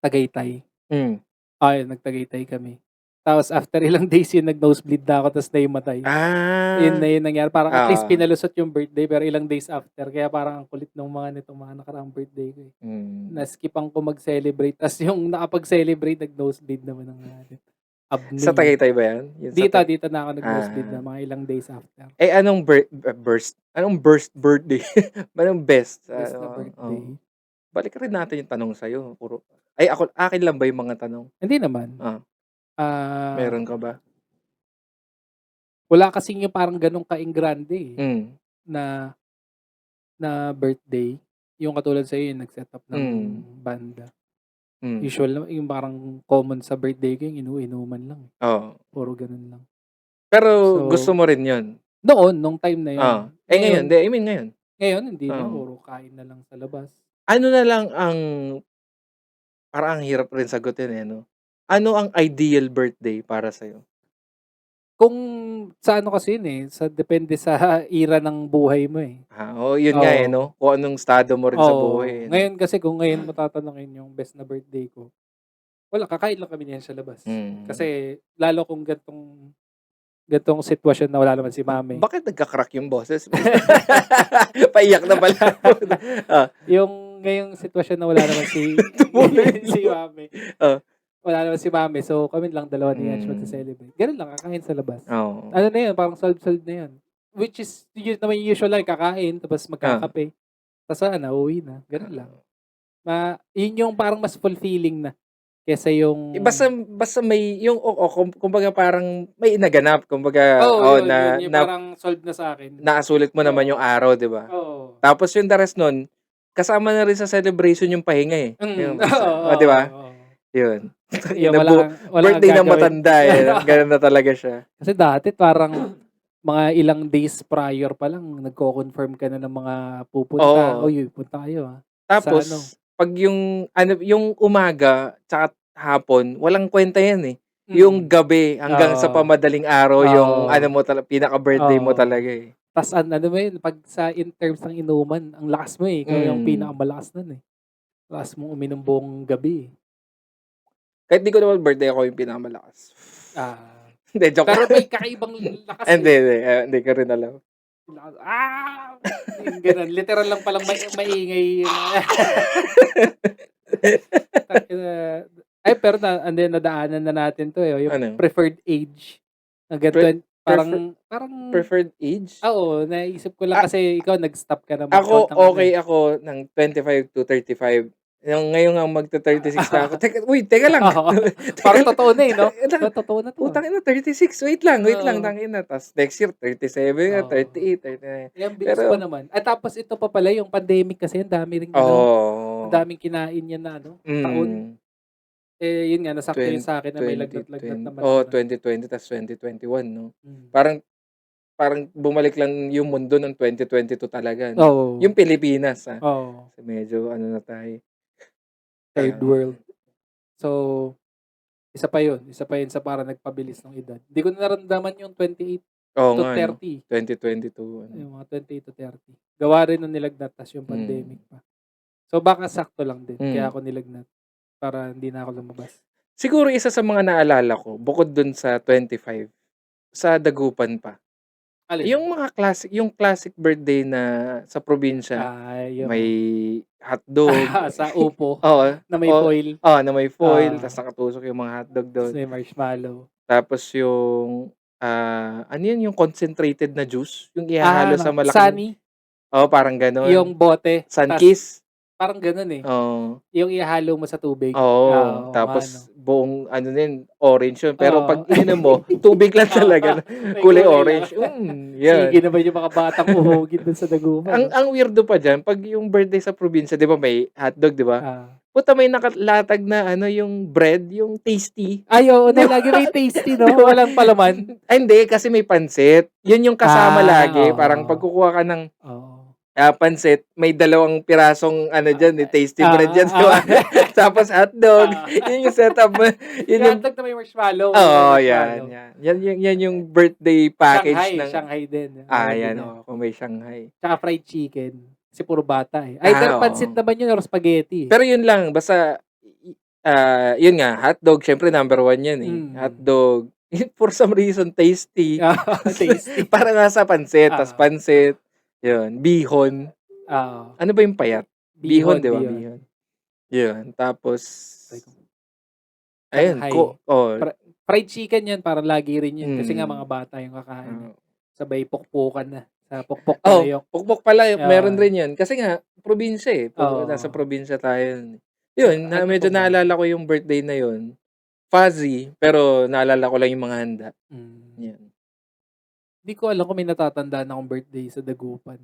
Tagaytay. hmm. Ayun, nag-Tagaytay kami. Tapos after ilang days yun nag-nosebleed na ako tas nahimatay. Yun Ah, na yung nangyari, parang at least oo, pinalusot yung birthday pero ilang days after, kaya parang ang kulit nung nitong mga nakaraang birthday ko, eh. hmm. Na-skipan ko mag-celebrate tas yung nakapag-celebrate nag-nosebleed naman ang Sa abnoy. Tagaytay ba yan? Yung sa Dito na ako nag-nosebleed na ah. mga ilang days after. Anong birthday? Anong best Best na ano, oo. birthday? Balikan rin natin yung tanong sa'yo, akin lang ba yung mga tanong? Hindi naman. Ah, Ah, meron ka ba? wala kasing yung parang gano'n ka-enggrande, eh, Hmm, na na birthday. Yung katulad sa'yo yung nag-set up ng hmm, banda. hmm, Usual lang yung parang common sa birthday ko yung inuman lang, eh, oo. puro gano'n lang. Pero gusto So, mo rin yun? noon, nung time na yun. Ngayon, Ngayon hindi, I mean ngayon? ngayon hindi na, Oo. puro kain na lang sa labas. Ano na lang ang parang ang hirap rin sagutin, eh, 'no? Ano ang ideal birthday para sa'yo? Kung sa ano kasi yun eh, depende sa era ng buhay mo eh. Yun nga Oo. no? Kung anong estado mo rin sa buhay. No? Ngayon kasi kung ngayon mo tatanungin yung best na birthday ko, wala, kakain lang kami niyan sa labas. Kasi lalo kung gantong sitwasyon na wala naman si mami. Bakit nagka-crack yung boses mo? Paiyak na pala. Yung ngayong sitwasyon na wala naman si mami. Wala naman si mami. So kami lang dalawa ni Ange magsa-celebrate. Ganun lang, kakain sa labas. Ano na yun, parang solved na yun. Which is, yun naman yung usual like, kakain, tapos magkakape. Tapos uwi na. Ganun lang. Yun yung parang mas fulfilling na. Kesa yung... Basta may, yung, kumbaga parang may naganap. Kumbaga, yun, parang solved na sa akin. Nakasulit mo naman yung araw, di ba? Tapos yung the rest nun, kasama na rin sa celebration yung pahinga eh. Di ba? Yun. Birthday ng matanda eh. Ganun na talaga siya. Kasi dati parang mga ilang days prior pa lang, nagko-confirm ka na ng mga pupunta. Punta kayo Tapos, pag yung umaga, tsaka hapon, walang kwenta yan eh. Yung gabi, hanggang sa pamadaling araw, yung pinaka-birthday mo talaga eh. Tapos pag in terms ng inuman, ang lakas mo eh. Ikaw yung pinakamalakas nun eh. Lakas mong uminom buong gabi eh. Kahit di ko naman birthday, ako yung pinakamalakas. Hindi, joke. Pero may kakaibang lakas. Hindi ko rin alam. Ganun. Literal lang palang maingay. Pero nadaanan na natin to eh. Yung preferred age. Hanggang parang preferred age? Oo, naisip ko lang kasi ikaw nag-stop ka na. Ako, okay ako ng 25 to 35. Ngayon nga magta-36 na ako. Teka lang. Parang totoo na eh, no? Totoo na to. Putang ina, 36. Wait lang, tangin na. Tapos next year, 37, 38, 39. Yung bilis pa naman. At tapos ito pa pala, yung pandemic kasi, ang dami rin ang daming kinain yan na, taon. Yun nga, nasakto yun sa akin na may lagnat-lagnat naman. 2020 tapos 2021, no? Parang bumalik lang yung mundo ng 2022 talaga. No? Yung Pilipinas, medyo na tayo. Third world. So, isa pa yun sa parang nagpabilis ng edad. Hindi ko naramdaman yung 28 to 30. 2022. Yung mga 28 to 30. Gawa rin ng nilagnat tas yung pandemic pa. So, baka sakto lang din. Kaya ako nilagnat. Para hindi na ako lumabas. Siguro isa sa mga naalala ko, bukod dun sa 25, sa Dagupan pa. Yung mga classic birthday na sa probinsya, may hotdog. Sa upo. Na may foil. Na may foil. Tapos nakatusok yung mga hotdog doon. May marshmallow. Tapos yung, yung concentrated na juice. Yung ihahalo sa malaking. Sunny. Parang gano'n. Yung bote. Sunkiss. Parang gano'n eh. Yung ihalo mo sa tubig. Tapos buong orange yun. Pero pag ininom mo, tubig lang talaga. Kulay orange. Yan. Sige naman yung mga batang uhugin dun sa Dagupan. Ang weirdo pa dyan, pag yung birthday sa probinsya, di ba may hotdog, di ba? Puta, may nakalatag na yung bread, yung tasty. Lagi may tasty, no? Walang palaman. Hindi, kasi may pansit. Yun yung kasama lagi. Parang pagkukuha ka ng pansit, may 2 pirasong dyan, tasty bread dyan. Tapos hotdog. Yun yung setup mo. Yung hotdog na may marshmallow. Yan yung birthday package. Shanghai din. Kung may Shanghai. Tsaka fried chicken. Kasi puro bata eh. Either pansit naman yun or spaghetti. Pero yun lang, basta, yun nga, hotdog, syempre number 1 yan eh. Hotdog. For some reason, tasty. Tasty. Para nga sa pansit. Tas pansit. Yun. Bihon. Ano ba yung payat? Bihon, di ba? Bihon. Yun. Tapos, ayun. Fried chicken yan, parang lagi rin yun. Kasi nga mga bata yung kakain. Sabay pukpukan na. Sa pukpok palayok. Pukpok palayok. Meron rin yun. Kasi nga, probinsya eh. Nasa probinsya tayo. Yun, medyo naalala ko yung birthday na yun. Fuzzy, pero naalala ko lang yung mga handa. Yan. Hindi ko alam kung may natatandaan akong birthday sa Dagupan.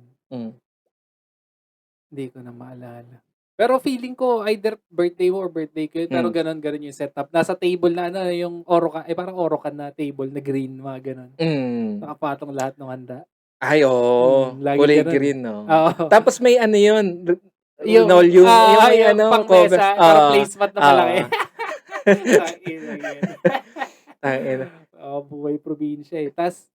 Hindi ko na maalala. Pero feeling ko, either birthday mo or birthday ko yun. Pero ganun yung setup. Nasa table na yung orokan, parang orokan na table na green, mga ganun. Nakapatong lahat ng handa. Ay, kulay green, no? Tapos may yun, yung cover. Pang-mesa, parang placement na malaki. Tangina. Buhay probinsya eh. Tas,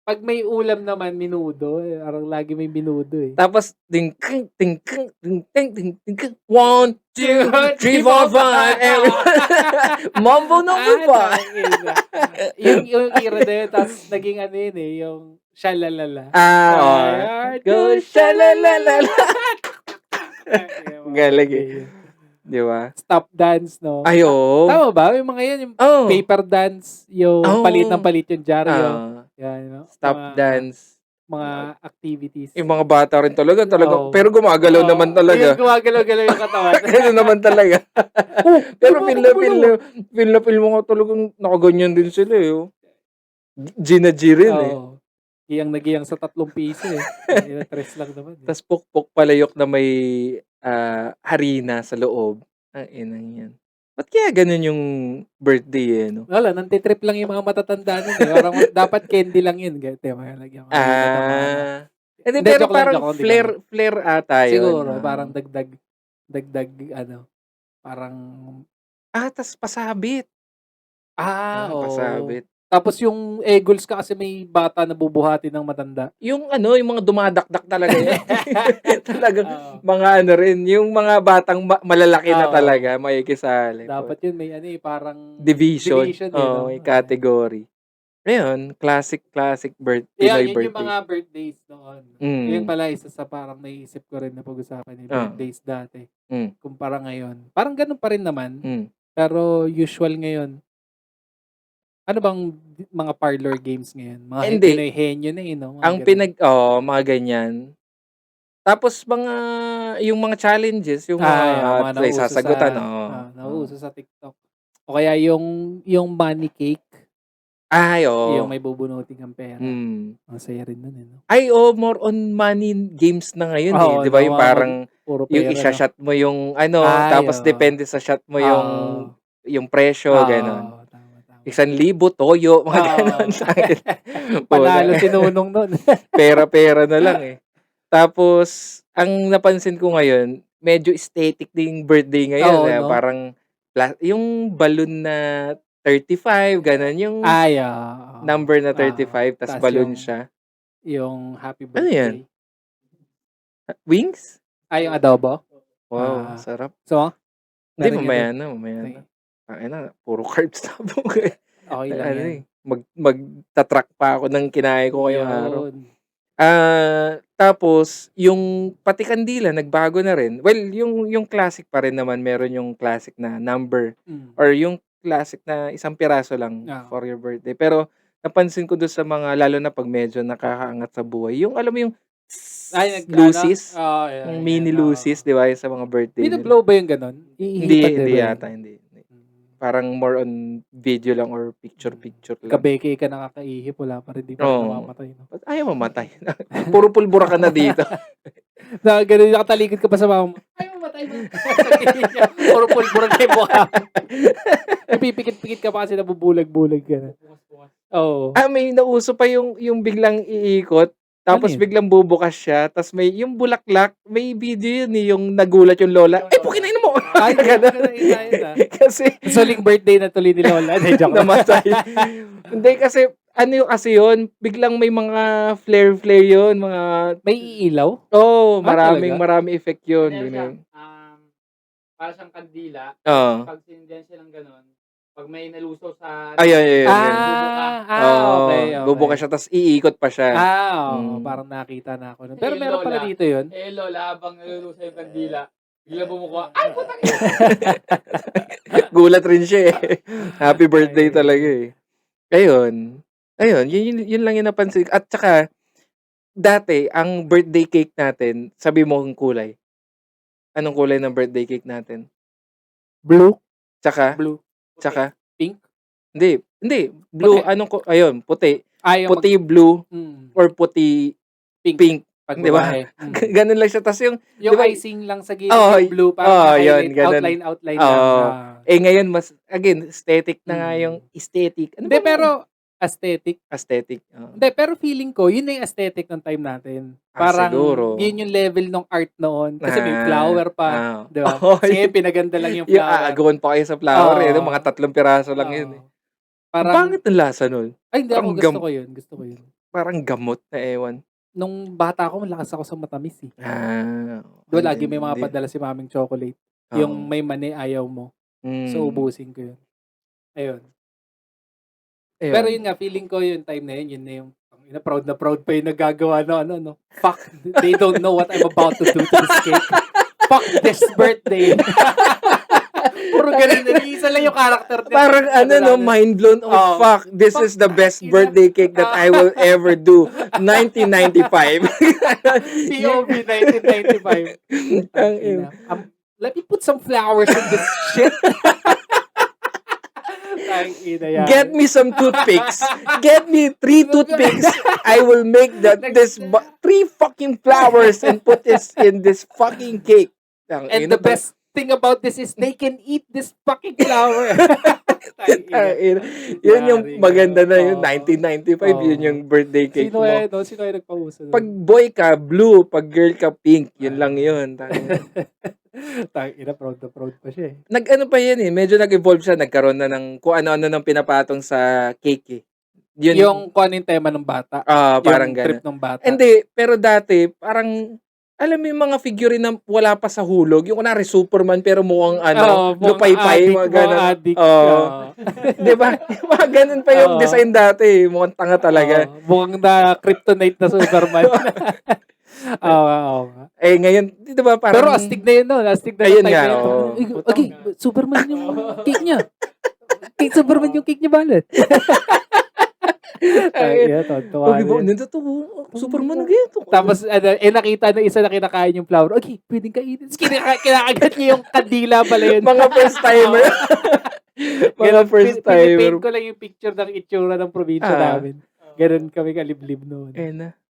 pag may ulam naman, minudo. Parang lagi may minudo eh. Tapos, ding, keng, ding, keng, ding, ding, ding, ding, keng. 1, 2, 3, 4, 5. Everyone. Mambo number 5. yung era na yun, tapos naging ano yun eh, yung shalalala. Go, shalalala. Galing eh. Di ba? Stop dance, no? Ayo. Tama ba? Yung mga yan, yung paper dance, yung palit ng palit yung dyaryo. Yan, no? Stop dance. Mga activities. Yung mga bata rin talaga. Oo. Pero gumagalaw naman talaga. Yung gumagalaw-galaw yung katawan. Ano naman talaga. Pero feel mo nga talagang nakaganyan din sila eh. Oh. Gina G rin eh. Giyang sa 3 piso eh. Tres lang naman. Tapos pukpok palayok na may harina sa loob. Ang inang yan. Ba't kaya ganun yung birthday eh, no? Wala, nantitrip lang yung mga matatanda nun eh. Parang dapat candy lang yun. Hindi, Hindi, pero joke lang, parang joke lang, flare ata yun. Siguro, parang dagdag, parang... Tas pasabit. Oo. Pasabit. Tapos yung eagles ka kasi may bata na bubuhati ng matanda. Yung mga dumadakdak talaga yan. Talagang mga rin, yung mga batang malalaki na talaga, may kisali. Dapat yun may parang division eh, category. Ngayon, classic Pinoy yun birthday. yung mga birthdays noon. Yun pala isa sa parang naisip ko rin na pag-usapan yung birthdays dati. Kumpara ngayon. Parang ganun pa rin naman. Pero usual ngayon. Ano bang mga parlor games ngayon? Mga Pinoy henyo na no? Ang mga ganyan. Tapos yung mga challenges, yung mga sasagutan. Nauuso sa TikTok. O kaya yung money cake. Yung may bubunutin kang pera. Masaya rin nun no? More on money games na ngayon eh. Di ba yung parang yung isa-shot mo yung tapos depende sa shot mo yung presyo, gano'n. 1,000 toyo, mga ganon sa akin. Panalo tinunong nun. Pera na lang eh. Tapos, ang napansin ko ngayon, medyo aesthetic din yung birthday ngayon. No? Parang, yung balloon na 35, ganon. Yung number na 35, tas balloon siya. Yung happy birthday. Ano yan? Wings? Yung adobo? Wow, sarap. So, hindi, mamaya na. Puro carbs na po. Okay lang yan. Magtatrack pa ako ng kinain ko ngayong araw. Tapos, yung pati kandila, nagbago na rin. Well, yung classic pa rin naman, meron yung classic na number. Or yung classic na 1 piraso lang for your birthday. Pero, napansin ko doon sa mga, lalo na pag medyo nakakaangat sa buhay, yung alam mo yung Lucis, yung mini Lucis, di ba, sa mga birthday. Bino-blow ba yung ganon? Hindi yata, hindi. Parang more on video lang or picture lang. Kabeke ka nakakaihip, wala pa rin, di pa namamatay. No? Ayaw mamatay. Puro pulbura ka na dito. Na ganun, nakatalikod ka pa sa mama. Ayaw mamatay mo. Puro pulbura na yung mukha. Pipikit-pikit ka pa kasi nabubulag-bulag ka na. May nauso pa yung biglang iikot. Tapos biglang bubukas siya, tapos may yung bulaklak, may video yun yung nagulat yung lola. Pukinain mo! Kasi suling birthday na tuloy ni lola. Namatay. Hindi kasi, kasi yun, biglang may mga flare yun, mga... May iilaw? Marami effect yun. Para siyang kandila, pag sindihan siya ng ganon, pag may naluso sa... Okay. Bubukas siya, tapos iikot pa siya. Parang nakita na ako. Pero meron pala dito yun. Lola, habang naluluso yung kandila, bigla bumukuha, ay, putang ina! Gulat rin siya eh. Happy birthday talaga eh. Ayun, yun lang yung napansin. At saka, dati, ang birthday cake natin, sabi mo ang kulay. Anong kulay ng birthday cake natin? Blue. Blue. Tsaka? Pink? Hindi. Blue, puti. Puti, puti, blue, or puti, pink. Di ba? Ganun lang siya. Tapos yung diba, icing lang sa gilid, yung blue, parang outline lang. Ngayon, mas, again, aesthetic na nga yung aesthetic. Hindi, pero, aesthetic. Hindi, pero feeling ko, yun na yung aesthetic ng time natin. Parang, yun yung level ng art noon. Kasi may flower pa. Diba? Sige, pinaganda lang yung flower. Agawan pa kayo sa flower. Mga 3 piraso lang yun. Parang, Pangit ang lasa nun. ay hindi ako, parang gusto ko yun. Gusto ko yun. Parang gamot na ewan. Nung bata ako, malakas ako sa matamis eh. Okay Lagi din, may mga hindi. padala si maming chocolate. Oo. Yung may mani, ayaw mo. So, ubusin ko yun. Ayun. Ayun. Pero yun nga, feeling ko yung time na yun na yung na proud pa yung nagagawa no. Fuck, they don't know what I'm about to do to this cake. Fuck this birthday. Puro ganun. Isa lang yung character. Parang mind blown. Oh, fuck. This is the best birthday cake that I will ever do. 1995. POV 1995. Let me put some flowers in this shit. Get me some toothpicks. Get me 3 toothpicks. I will make this 3 fucking flowers and put this in this fucking cake. And the best thing about this is they can eat this fucking flower. Yun yung maganda na yun. 1995, yun yung birthday cake mo. Sino ay nagpauso? Pag boy ka, blue. Pag girl ka, pink. Yun lang yun. Proud na proud pa siya eh. Nag-ano pa yan eh. Medyo nag-evolve siya. Nagkaroon na ng kung ano-ano ng pinapatong sa cake eh. Yun, yung kung ano yung tema ng bata. Parang yung gano'n. trip ng bata. Hindi. Pero dati, parang alam mo yung mga figurine na wala pa sa hulog. Yung kunwari Superman pero mukhang lupay-pay. Mga gano'n. Diba? Mga gano'n pa yung design dati. Mukhang tanga talaga. Mukhang na kryptonite na Superman. Ngayon, di ba parang... Pero astig na yun, no? Astig na ayun yung nga, time. Okay, Superman yung cake niya. Superman yung cake niya balot. Superman na ganito. Tapos, nakita na isa na kinakain yung flower. Okay, pwedeng kainin. Kinakagat niya yung kandila pala yun. Mga first timer. Mga first timer. Pinipaint ko lang yung picture ng itsura ng probinsya namin. Ganun kami kaliblib noon.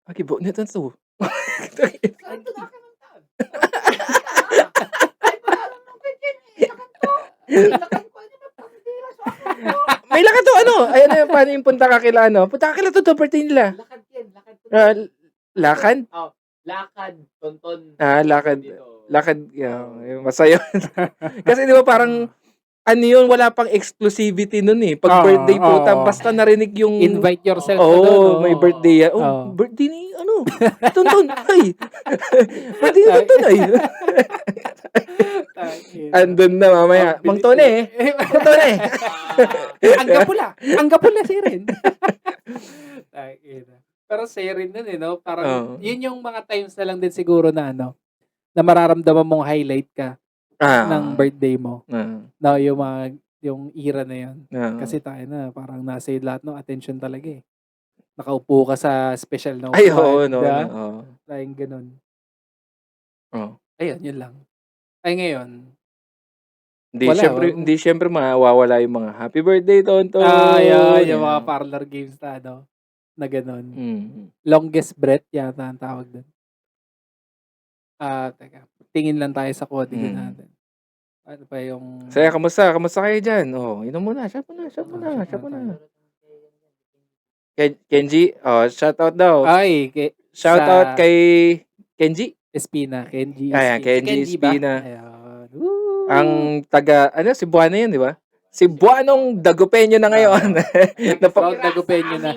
Okay, nito to. May lakad to, paano yung punta ka kila, punta ka kila to, birthday nila. Lakad? Lakad, tonton. Lakad, masaya. Kasi di ba parang, yun, wala pang exclusivity nun eh. Pag birthday po, basta narinig yung... Invite yourself. May birthday yan. Birthday ni, tonton, ay. Birthday ni tonton, ay. Andun na mamaya. Mang Tone. Ang gapula si Ren. Pero si Ren nun no? Parang, yun yung mga times na lang din siguro na na mararamdaman mong highlight ka ng birthday mo. Na yung era na yun. Kasi tayo na, parang nasa lahat ng attention talaga eh. Nakaupo ka sa special na upuan. Ay, oo, no. Tayong ganun. Ayun, yun lang. Ay, ngayon. Hindi syempre mawawala yung mga happy birthday, Tonton. Yung mga parlor games na ganun. Longest breath yata ang tawag doon. Teka. Tingin lang tayo sa coding natin. Ano pa yung... Saya, kamusta kayo dyan? Inom muna. Siya muna. Kenji, shoutout daw. Shoutout kay Kenji. Espina. Kenji Espina. Ang taga, Cebuano yun, di ba? Cebuanong Dagupeño na ngayon. Proud Dagupeño na.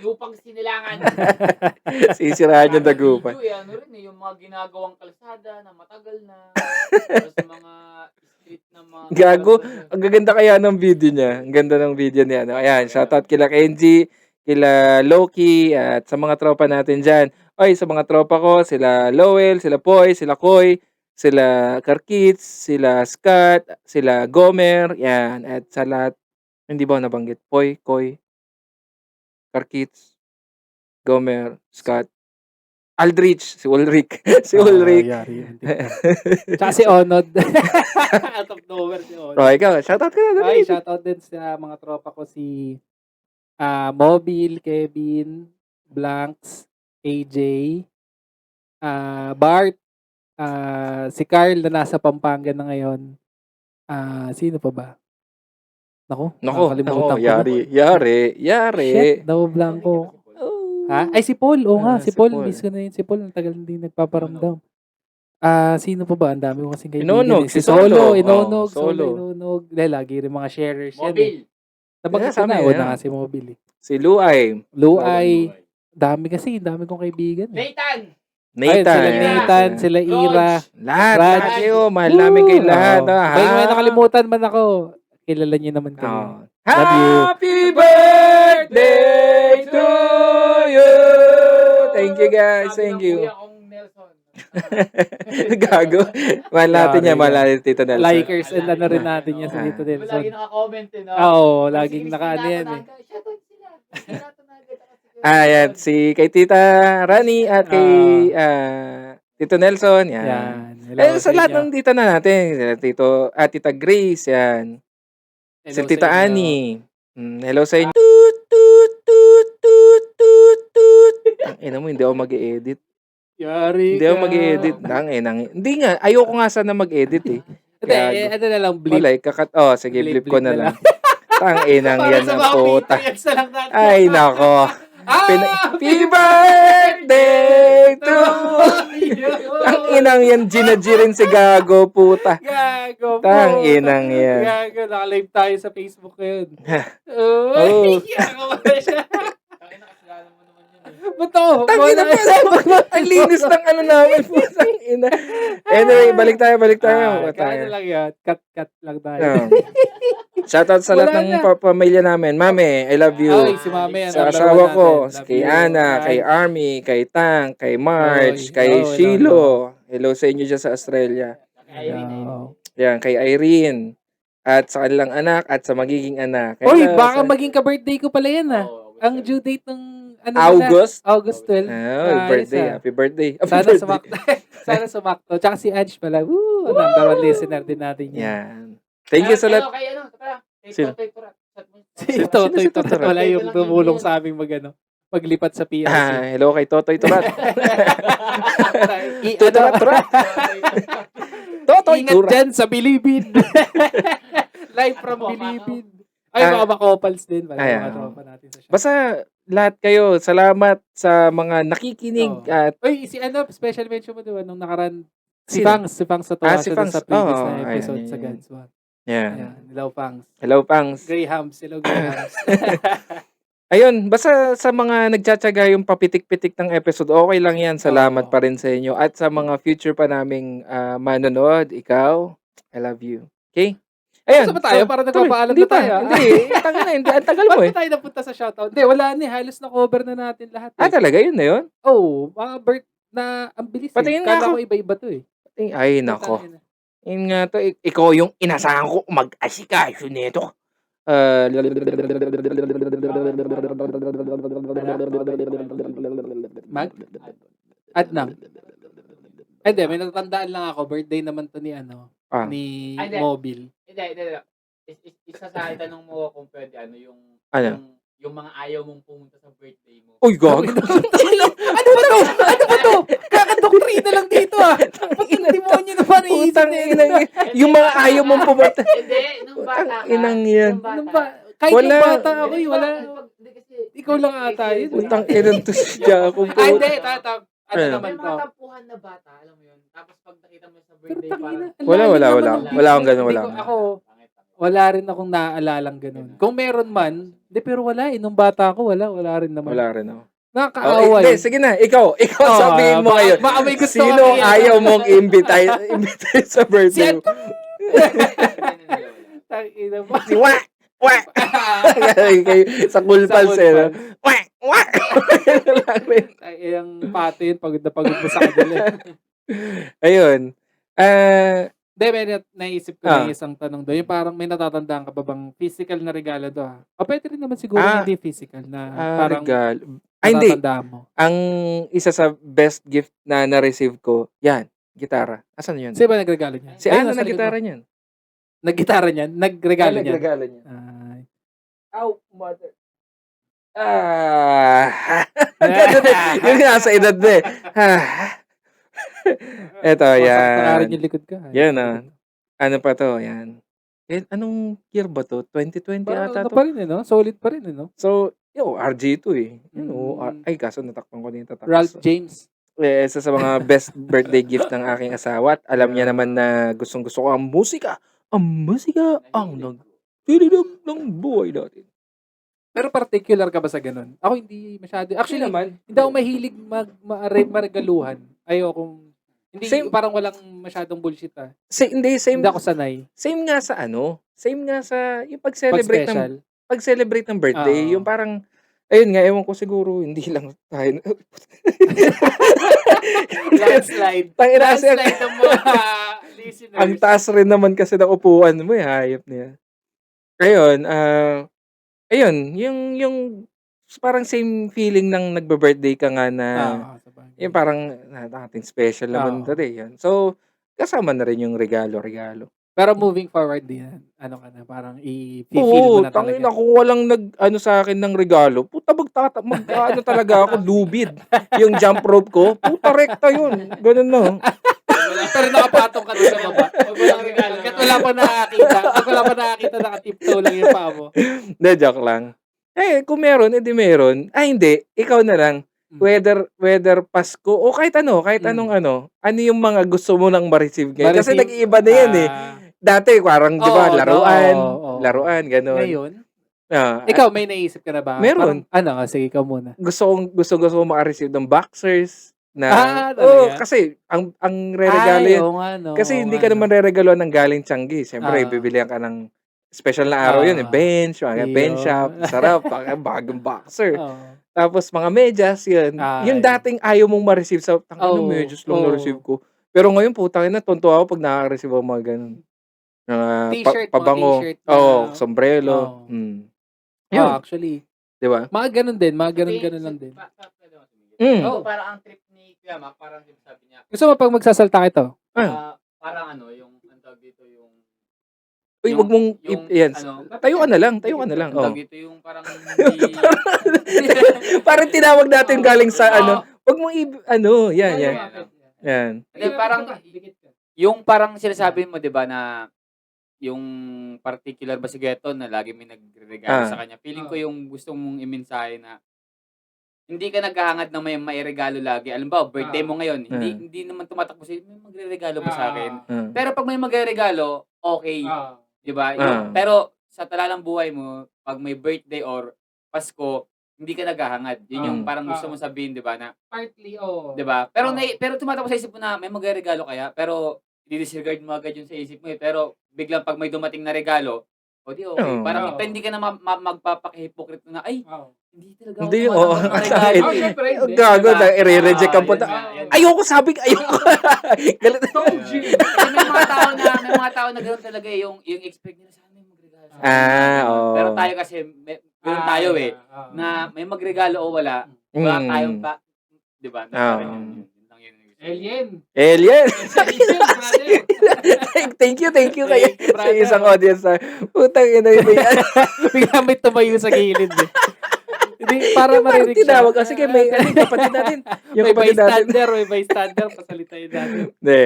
Lupang sinilangan. Sisirahan yung Dagupan. Yung mga ginagawang kalsada na matagal na. Tapos mga street na mga... Gago, ang gaganda kaya ng video niya. Ang ganda ng video niya. Ayan, shoutout kila Kenji, kila Loki, at sa mga tropa natin dyan. Sa mga tropa ko, sila Lowell, sila Poy, sila Koy, sila Karkits, sila Scott, sila Gomer, yan. At sa lahat, hindi ba nabanggit? Poy, Koy, Karkits, Gomer, Scott, Aldrich, si Ulrich. Ulrich. Tsaka si Onod. Out of nowhere si Onod. Ikaw, shoutout ka na. Shoutout din sa mga tropa ko si Mobile, Kevin, Blanks, AJ, Bart, si Carl na nasa Pampanga na ngayon. Sino pa ba? Nako, yari. Shit, blanco. Ay, si Paul. Si Paul. Miss ko na yun. Si Paul, ang tagal hindi nagpaparamdam. Sino pa ba? Ang dami ko kasing kaibigan. Inonog, si Solo. Solo. Lagi rin mga sharers yan. Mobile. Nabanggit Sa ko na, amin, una yeah. nga si Mobile. Si Luay. Luay, dami dami kong kaibigan. Nathan! Ayun, Nathan. sila Nathan, sila Ira. Lahat Raj. kayo. Mahal namin kayo lahat. Oo. May nakalimutan man ako. Kilala niyo naman kayo. Oh. Love you. Happy birthday to you! Thank you guys. Thank you. Kuya kong Nelson. Gago. Mahal natin yan. Mahal natin Tito Nelson. Likers and ano rin natin yan sa Tito Diba Nelson. lagi naka-comment eh, no? Oo, Pag laging si nakaano Christine yan eh. Natanaga, shoutout sila. Christine Natanaga, saka si Kuya Yan. Nelson. Si kay Tita Rani at kay Tito Nelson. Yan. Yan. Sa lahat ng tita na natin. Tita Grace. Yan. Si Tita Annie. Hello sa inyo. Toot, toot, toot, toot, toot, toot. Ang ina mo, hindi ako mag-edit. Yari Hindi ako mag-edit. Hindi nga, ayoko nga sana mag-edit eh. Hindi, Gago. ano na lang, blip. Wala, sige, blip ko na lang. Tang inang Para yan sa ang mga puta. Patriots na lang natin. Ay, nako. Happy birthday to Tang inang yan, Gina-G rin si Gago, puta. Gago po. Tang inang yan. Gago, naka-live tayo sa Facebook ngayon. Oh. Oh. Gago ba siya? Tangina, kasilala mo naman yun eh. Bato. Tang ina pa. Ang linis ng ano namin, putang ina. Anyway, balik tayo. Kaya lang yan. Cut lang tayo. Shoutout sa lahat Wala ng na. pamilya namin. Mami, I love you. Ay, si Mami. Sa number asawa one ko, natin. Love kay you. Ana, Yan. kay Army, kay Tang, kay Marge, Oy, kay hello. Shilo. Hello sa inyo dyan sa Australia. Oo. Yan, kay Irene. At sa kanilang anak at sa magiging anak. Uy, Hello baka sa- maging ka-birthday ko pala yan ah. Oo, Ang due date ng ano August? nila? August 12. Oh, birthday. Ayos, ah. Happy birthday. Happy Sana birthday. sumakto. Sana sumakto. Tsaka si Ange pala. Woo! Number one listener din natin yan. Yan. Thank you sa lahat. Kay ano, tara. Kay Sino? Totoy Turat. Chat mo. Si Totoy si Turat Totoy? wala yung tumulong sa aming maglipat sa PLC. Hello kay Totoy Turat. I- Turat, Turat. Totoy Ingat Turat. dyan sa Bilibid. Live from Bilibid. Ay, mga makopals din. Mga Ayan. tropa natin sa shop. Basta lahat kayo, salamat sa mga nakikinig Oo. at Uy, si ano, special mention mo diba nung nakaraan, si Sino? Pangs sa tawa si siya dun Pangs. sa previous Oo, na episode ayan, sa ayan. Guns One. yan. Ayan, hello Pangs. Hello, Pangs. Grahams, hello Grahams. Ayun, basta sa mga nagtsatsaga yung papitik-pitik ng episode, okay lang yan. Salamat Oo. pa rin sa inyo. At sa mga future pa naming manonood, ikaw, I love you. Okay? Saan ba tayo? Parang nagpapaalam hindi na tayo, ah. Hindi, tanga na, hindi. Ang tagal mo Ba't eh. tayo napunta sa shoutout? Hindi, wala na eh. Halos na-cover na natin lahat eh. Talaga yun na yun? Oh, mga birth na ang bilis Patingin eh. nga Kala ako. ko iba-iba to eh. Ay, nako. Putang ina. Yun nga to, ikaw yung inasahan ko mag-asikaso nito. Adnang. Hindi, may natatandaan lang ako. Birthday naman to ni Ah. ni Ay, hindi. Mobile. Hindi. Isa sa itanong mo kung pwede, Ano? yung mga ayaw mong pumunta sa birthday mo. Uy, gago. Ano ba to? Ano ba to? Kakadoktrina lang dito ah. Pati demonyo na parang iisip Utang na inang yung mga ayaw mong pumunta. Hindi, nung bata ka. Inang yan. Ano ba? Kahit Wala. yung bata ako eh, wala. Hindi kasi, Ikaw lang ata yun. Utang inang to siya. Kung Ay, hindi. pumunta. Ano Ano? naman may to? mga tampuhan na bata, alam mo yun. Tapos pag nakita mo sa Pero birthday, tangina. parang, Wala. Wala Wala akong ganun, wala. Ako, wala rin akong naalalang ganun. Kung meron man, hindi pero wala eh. Nung bata ako, wala rin naman. Wala rin ako. Nakakaaway. Hindi, sige na. Ikaw sabihin mo ngayon. Baka may gusto Sino kami, ayaw mong imbitay sa Si birthday mo? Tangina mo. Si Wak! Wak! Sa Cool Pals eh. no? Wak! Wak! Ay, ang pato yun, pagod na pagod mo sa kanila. Ayun. Hindi, may naisip ko Ah. na isang tanong doon. Yung parang may natatandaan ka ba bang physical na regalo do? O pwede rin naman siguro hindi physical na parang Regal. Ay, hindi. natatandaan mo. Ang isa sa best gift na na-receive ko, yan, gitara. Asan yun? Sino ba nagregalo niya? Si Ayun, Ana nasa likod nag-gitara mo. niyan. Nag-gitara niyan? Nagregalo niya? Nagregalo niya. Ay. Ow, mother. Ganun eh. Yun nga sa edad na eh. Eto, yan. Yung likod ka. Yan Ano pa to? Yan. Anong year ba to? 2020 Parang ata ano to? pa rin no? Solid pa rin no? So, RG to eh. Mm. Ay, kaso natakpan ko din ito. Ralph James. Isa sa mga best birthday gift ng aking asawa. At alam niya naman na gustong-gusto ko ang musika. Ang musika ang nagtididig ng buhay natin. Pero particular ka ba sa ganun? Ako hindi masyado. Actually, naman. hindi ako mahilig maregaluhan. Ayokong, hindi, Same. parang walang masyadong bullshit Hindi, same. Hindi ako sanay. Same nga sa Same nga sa yung Pag special. pag-celebrate ng birthday, Oo. yung parang ayun nga, ewan ko siguro hindi lang tayo. Landslide. Tangina kasi Landslide ng mga listeners. ang taas rin naman kasi ng upuan mo, hayop niya. Ayun, ayun, yung parang same feeling ng nagbe-birthday ka nga na Sabagay. yung parang nating special naman Oo. today yun. So, kasama na rin yung regalo. Pero moving forward din, ano ka na, parang i-feel Oo, mo na talaga. tangina kung walang sa akin ng regalo, puta mag-ano talaga ako, lubid. Yung jump rope ko, puta rekta yun. Ganun na. Pero nakapatong ka doon sa baba. Pag walang regalo. Hanggat wala pa nakakita, nakatiptoe lang yung paa mo. Hindi, joke lang. Kung meron, edi meron. Hindi, ikaw na lang. Whether Pasko o kahit anong ano yung mga gusto mo nang ma-receive ngayon. Kasi nag-iiba na yan Dati parang, di ba, laruan, gano'n. Ngayon, ikaw may naisip ka na ba? Meron. Parang, sige, ikaw muna. Gusto ko maka-receive ng boxers na, talaga? kasi ang re-regalo yan. Oo nga, no. Kasi hindi ka naman re-regalo ng galing Tianggi. Siyempre, Ah. bibilihan ka ng special na araw yun, bench, bench shop, sarap, bagong boxer. Oo. Tapos mga medyas, yun. Yung dating ayaw mong ma-receive sa, tangin na medyas lang na-receive ko. Pero ngayon, putang ina, tuntua ako pag nakaka-receive ako mga ganun. T-shirt, Pabango. t-shirt na- Oo, sombrero. Yun. Actually. Di ba? Mga ganun din, ganun lang din. Oo, parang ang trip ni Kuya Mac, parang sabi niya, Gusto mo pag magsasalta ito? parang yung, ang tawag dito, yung, Uy, wag mong, yan. Tayo ka na lang. ang Oh. tawag dito, yung parang hindi, Parang tinawag natin galing sa wag mong yan. Hindi, parang, yung parang sinasabi mo, di ba, na yung particular ba si Geto na lagi may nagre-regalo sa kanya. Feeling ko yung gusto mong imensahe na hindi ka naghahangad na may mairegalo lagi. Alam ba, birthday mo ngayon, hindi naman tumatakbo sa'yo, may magre-regalo ba sa akin? Pero pag may magre-regalo, okay. Di ba? Pero sa talalang buhay mo, pag may birthday or Pasko, hindi ka naghahangad. Yun yung parang gusto mo sabihin, di ba, na Partly, di ba? Pero pero tumatakbo sa isip mo na may magre-regalo kaya, pero i-disregard mo agad yun sa isip mo Pero biglang pag may dumating na regalo, o di okay. Parang hindi ka na magpapaka-hypocrite na, ay, hindi talaga ako Hindi, tumatanggap ng regalo. syempre, hindi. Gago, Diba? i-reject ang punta. Yun nga. Ayoko, ayoko. Galit. Kasi may mga tao na ganoon talaga yung expect nila sana may magregalo sa akin. Oo. Pero tayo kasi, ganoon tayo na may magregalo o wala tayong di ba? Yun lang yun. Alien. Thank you kay Thank you, sa brother. isang audience. Putang ina yun. Bigla may tumayo sa gilid Hindi, para Yung parang marinig siya. tinawag kasi may kapatid natin. Yung May kapatid natin. bystander, pasalitain natin. Hindi.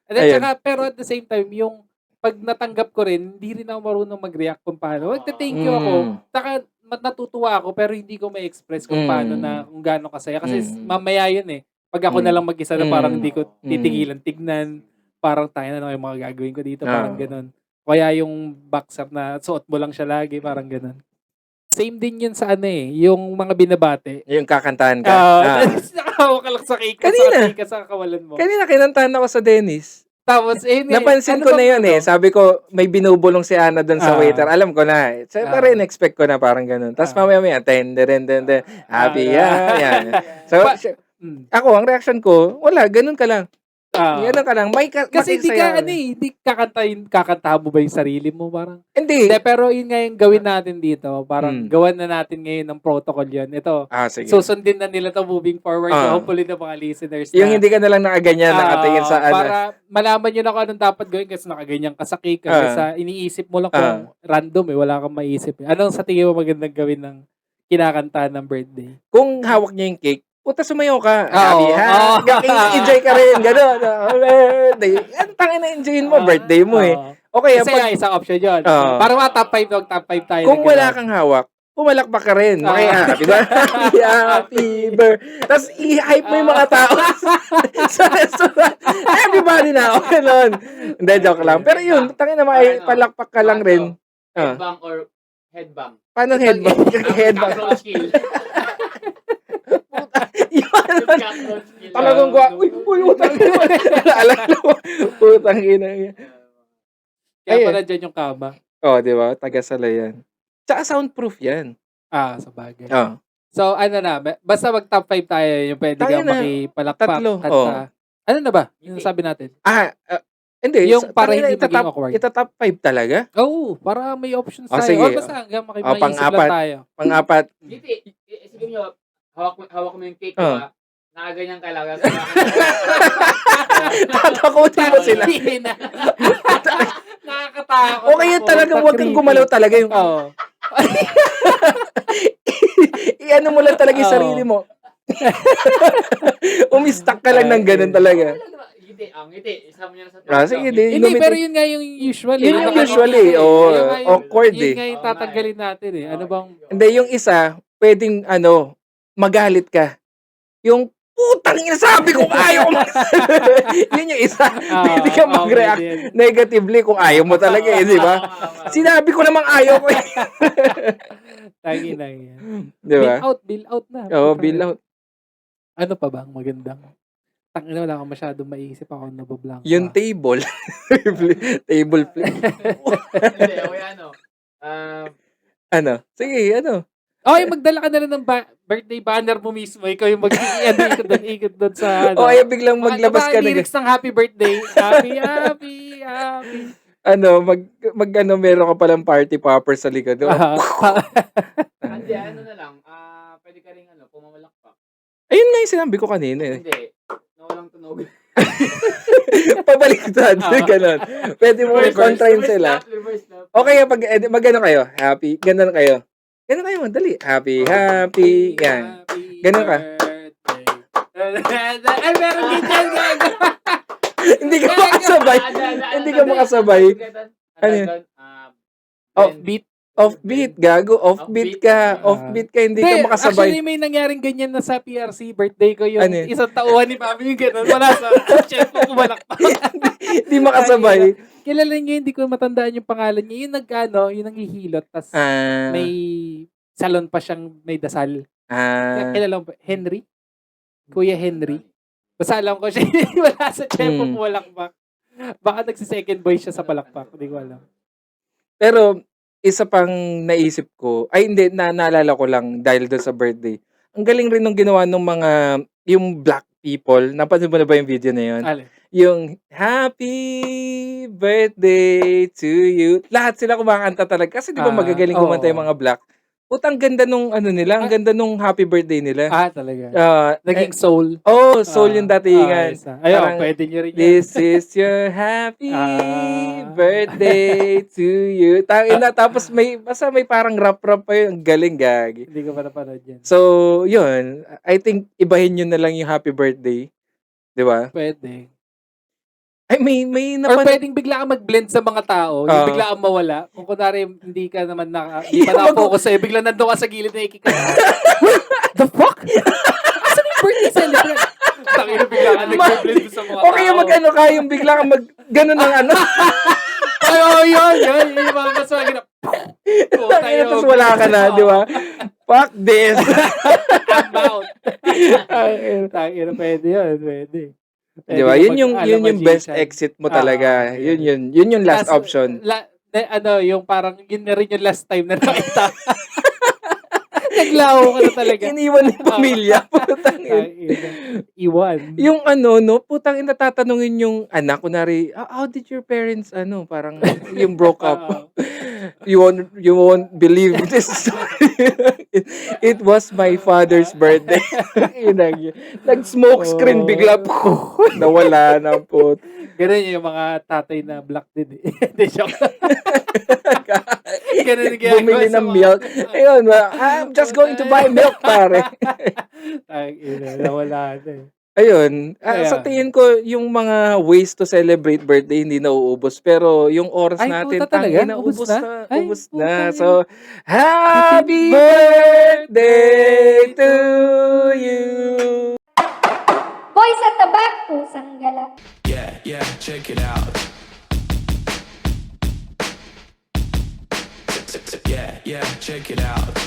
And then, Ayun. tsaka, pero at the same time, yung pag natanggap ko rin, hindi rin ako marunong mag-react kung paano. Thank you ako. Saka, natutuwa ako, pero hindi ko ma-express kung paano kung gaano kasaya. Kasi mamaya yun Pag ako na lang mag-isa na parang hindi ko titigilan tignan, parang tayo na yung mga gagawin ko dito, parang ganun. Kaya yung boxer na suot mo lang siya lagi, parang ganun. Same din yun sa yung mga binabate. Yung kakantahan ka. Nakahawa ka lang sa cake. Kanina. Sa kawalan mo. Kanina kinantahan ako sa Dennis. Tapos, Napansin ko na yun Sabi ko, may binubulong si Ana doon sa waiter. Alam ko na Pero in-expect ko na parang ganun. Tapos mamaya, happy, yan. So, ako, ang reaction ko, wala, ganun ka lang. Ganun ka lang. Kasi hindi ka, hindi kakantahan mo ba yung sarili mo? Parang, Hindi. pero yun nga yung gawin natin dito. Parang, gawan na natin ngayon ng protocol yun. Ito, Sige. susundin na nila to moving forward. So, hopefully na mga listeners na. Yung hindi ka na lang nakaganyan, nakatingin sa Para malaman nyo na kung anong dapat gawin kasi nakaganyan ka sa cake. Kasi iniisip mo lang kung random wala kang maisip. Anong sa tingin mo magandang gawin ng kinakantahan ng birthday? Kung hawak niya yung cake, puta sumayaw ka. Oo. Enjoy ka rin. Gano'n. Birthday. Tangin na enjoyin mo. Birthday mo Okay. Kasi isang option yun. Para mga top 5 tayo. Kung wala kang hawak, pumalakpak ka rin. Happy birthday. Happy birthday. Tapos i-hype mo yung mga tao sa restaurant. Everybody na. Okay nun. Hindi, joke lang. Pero yun, tangin na palakpak ka lang rin. Bang or headbang. Paano headbang? Headbang. Cockroach kill. Yun. Cockroach kill. Talagang uy, utang ina. Alam mo, utang ina. Kaya Ayun. pala dyan yung kama. Oh, di ba? Tagasala yan. Tsaka soundproof yan. Sa bagay. Oh. So, ano na, basta mag top 5 tayo, yung pwede Tayo kang na. makipalakpak. Tatlo, Kanta. Ano na ba? Yung sabi natin. Hindi. Yung para hindi maging itatap, awkward. Itatap 5 talaga? Oo, para may options tayo. Sige. Basta hanggang Pang-apat. maisip lang tayo. Pang-apat. Ngiti. Sige nyo, hawak mo yung cake, Oh. diba? Nakaganyan ka lang. Tatakutin mo sila. Nakakatakot. O kaya talagang huwag kang gumalaw talaga yung... Oo. I-ano mo lang talaga yung Oo. sarili mo. Umistak ka lang ng ganun talaga. Ngiti. Isama nyo na sa Sige, di. Hindi, pero yun nga yung usual. Yun yung Nakakita usual eh. Oo, Yun nga yung- awkward Yun eh. nga yung tatanggalin natin eh. Ano bang... Hindi, yung isa, pwedeng magalit ka. Yung, putang ina, sabi ko ayaw mo. Yun yung isa. Pwede ka mag-react negatively kung ayaw mo talaga eh, di ba? Sinabi ko namang ayaw ko eh. Tangi na yan. Di ba? Bill out na. Oo, bill out. Ano pa ba ang magandang? Tangina, wala akong masyadong maiisip ako nabablank. Yung table. Table flip. Hindi, okay, Ano? Sige, ano? Magdala ka na lang ng birthday banner mo mismo. Ikaw yung ikot doon sa O, ay biglang maglabas ka na. lyrics ng happy birthday. Happy. Meron ka palang party popper sa likod. Hindi, ano na lang. Pwede ka rin, pumamalakpak. Ayun nga yung sinabi ko kanina eh. Hindi. Nawalang tunog. Pabaliktad. Ganon. Pwede mo kontrahin sila. Reverse lap. Okay, mag-ano kayo? Happy. Ganon kayo. Ganon kayo, madali. Happy. Yan. Ganun ka. Ay, meron din dyan, gago. Hindi ka makasabay. Hindi ka makasabay. Ano yun? Offbeat, gago. Offbeat ka. Offbeat ka, hindi ka makasabay. Actually, may nangyaring ganyan na sa PRC. Birthday ko yung Ano yun? isang tauhan ni Mami yung gano'n. Wala sa chef ko kumalakpak. Hindi makasabay. Kilala niyo, hindi ko matandaan yung pangalan niya. Yung yung nanghihilot. Tas may salon pa siyang may dasal. Kilala mo ba? Henry? Kuya Henry? Basta alam ko siya, wala sa chef ko pumalakpak. Baka nagsi-second boy siya sa palakpak. Hindi ko alam. Pero, isa pang naisip ko, hindi, naalala ko lang dahil doon sa birthday. Ang galing rin nung ginawa ng mga, yung black people. Napansin mo na ba yung video na yun? Ale. Yung happy birthday to you. Lahat sila kumakanta talaga. Kasi di ba magagaling kumanta yung mga black? Putang ganda nung nila, ang ganda nung happy birthday nila. Talaga. Naging Naging soul. soul yung datingan. Ayun, Parang, pwede nyo rin yan. This is your happy birthday to you. Tangina, tapos basta may parang rap-rap pa yun. Ang galing, gagi. Hindi ko pa napanood yan. So, yun. I think, ibahin nyo na lang yung happy birthday. Di ba? Pwede. Ay, may Or pwedeng bigla kang mag-blend sa mga tao, yung bigla kang mawala. Kung kunwari, hindi ka naman hindi pa na-focus sa'yo, bigla nandun ka sa gilid na ikika. The fuck? Asan yung birthday celebrant? Tangina, bigla ka nag-blend sa mga tao. Okay, mag-ano ka, yung bigla kang ganun ng ano. Yun. Yung mga mas mga Tapos wala ka na, di ba? Fuck this. I'm out. Tangina, pwede yun, pwede. Di ba? Yun yung best exit mo talaga. Yun yung last option. Yung parang yun na rin yung last time na nakita. Naglaho ka na talaga. Iniwan yung pamilya. Putang Iwan. Yung putang tatanungin yung anak, kunwari, how did your parents, parang yung broke up. You won't believe this story. It was my father's birthday. Nag-smoke screen bigla po. Nawala na po. Ganun yung mga tatay na black din. Hindi, joke. Ganun yung ginagawa Bumili sa ng mga- milk. Ayun, I'm just going to buy milk, pare. Nawala na eh. Ayun, Kaya- sa tingin ko, yung mga ways to celebrate birthday hindi nauubos. Pero yung oras Ay, natin, puta talaga? tangina, Ubos ubos na? na. Ay, Ubos puta na. yun. So, happy birthday to you. Boy sa tabak, pusang gala. Yeah, check it out. Yeah, yeah, check it out.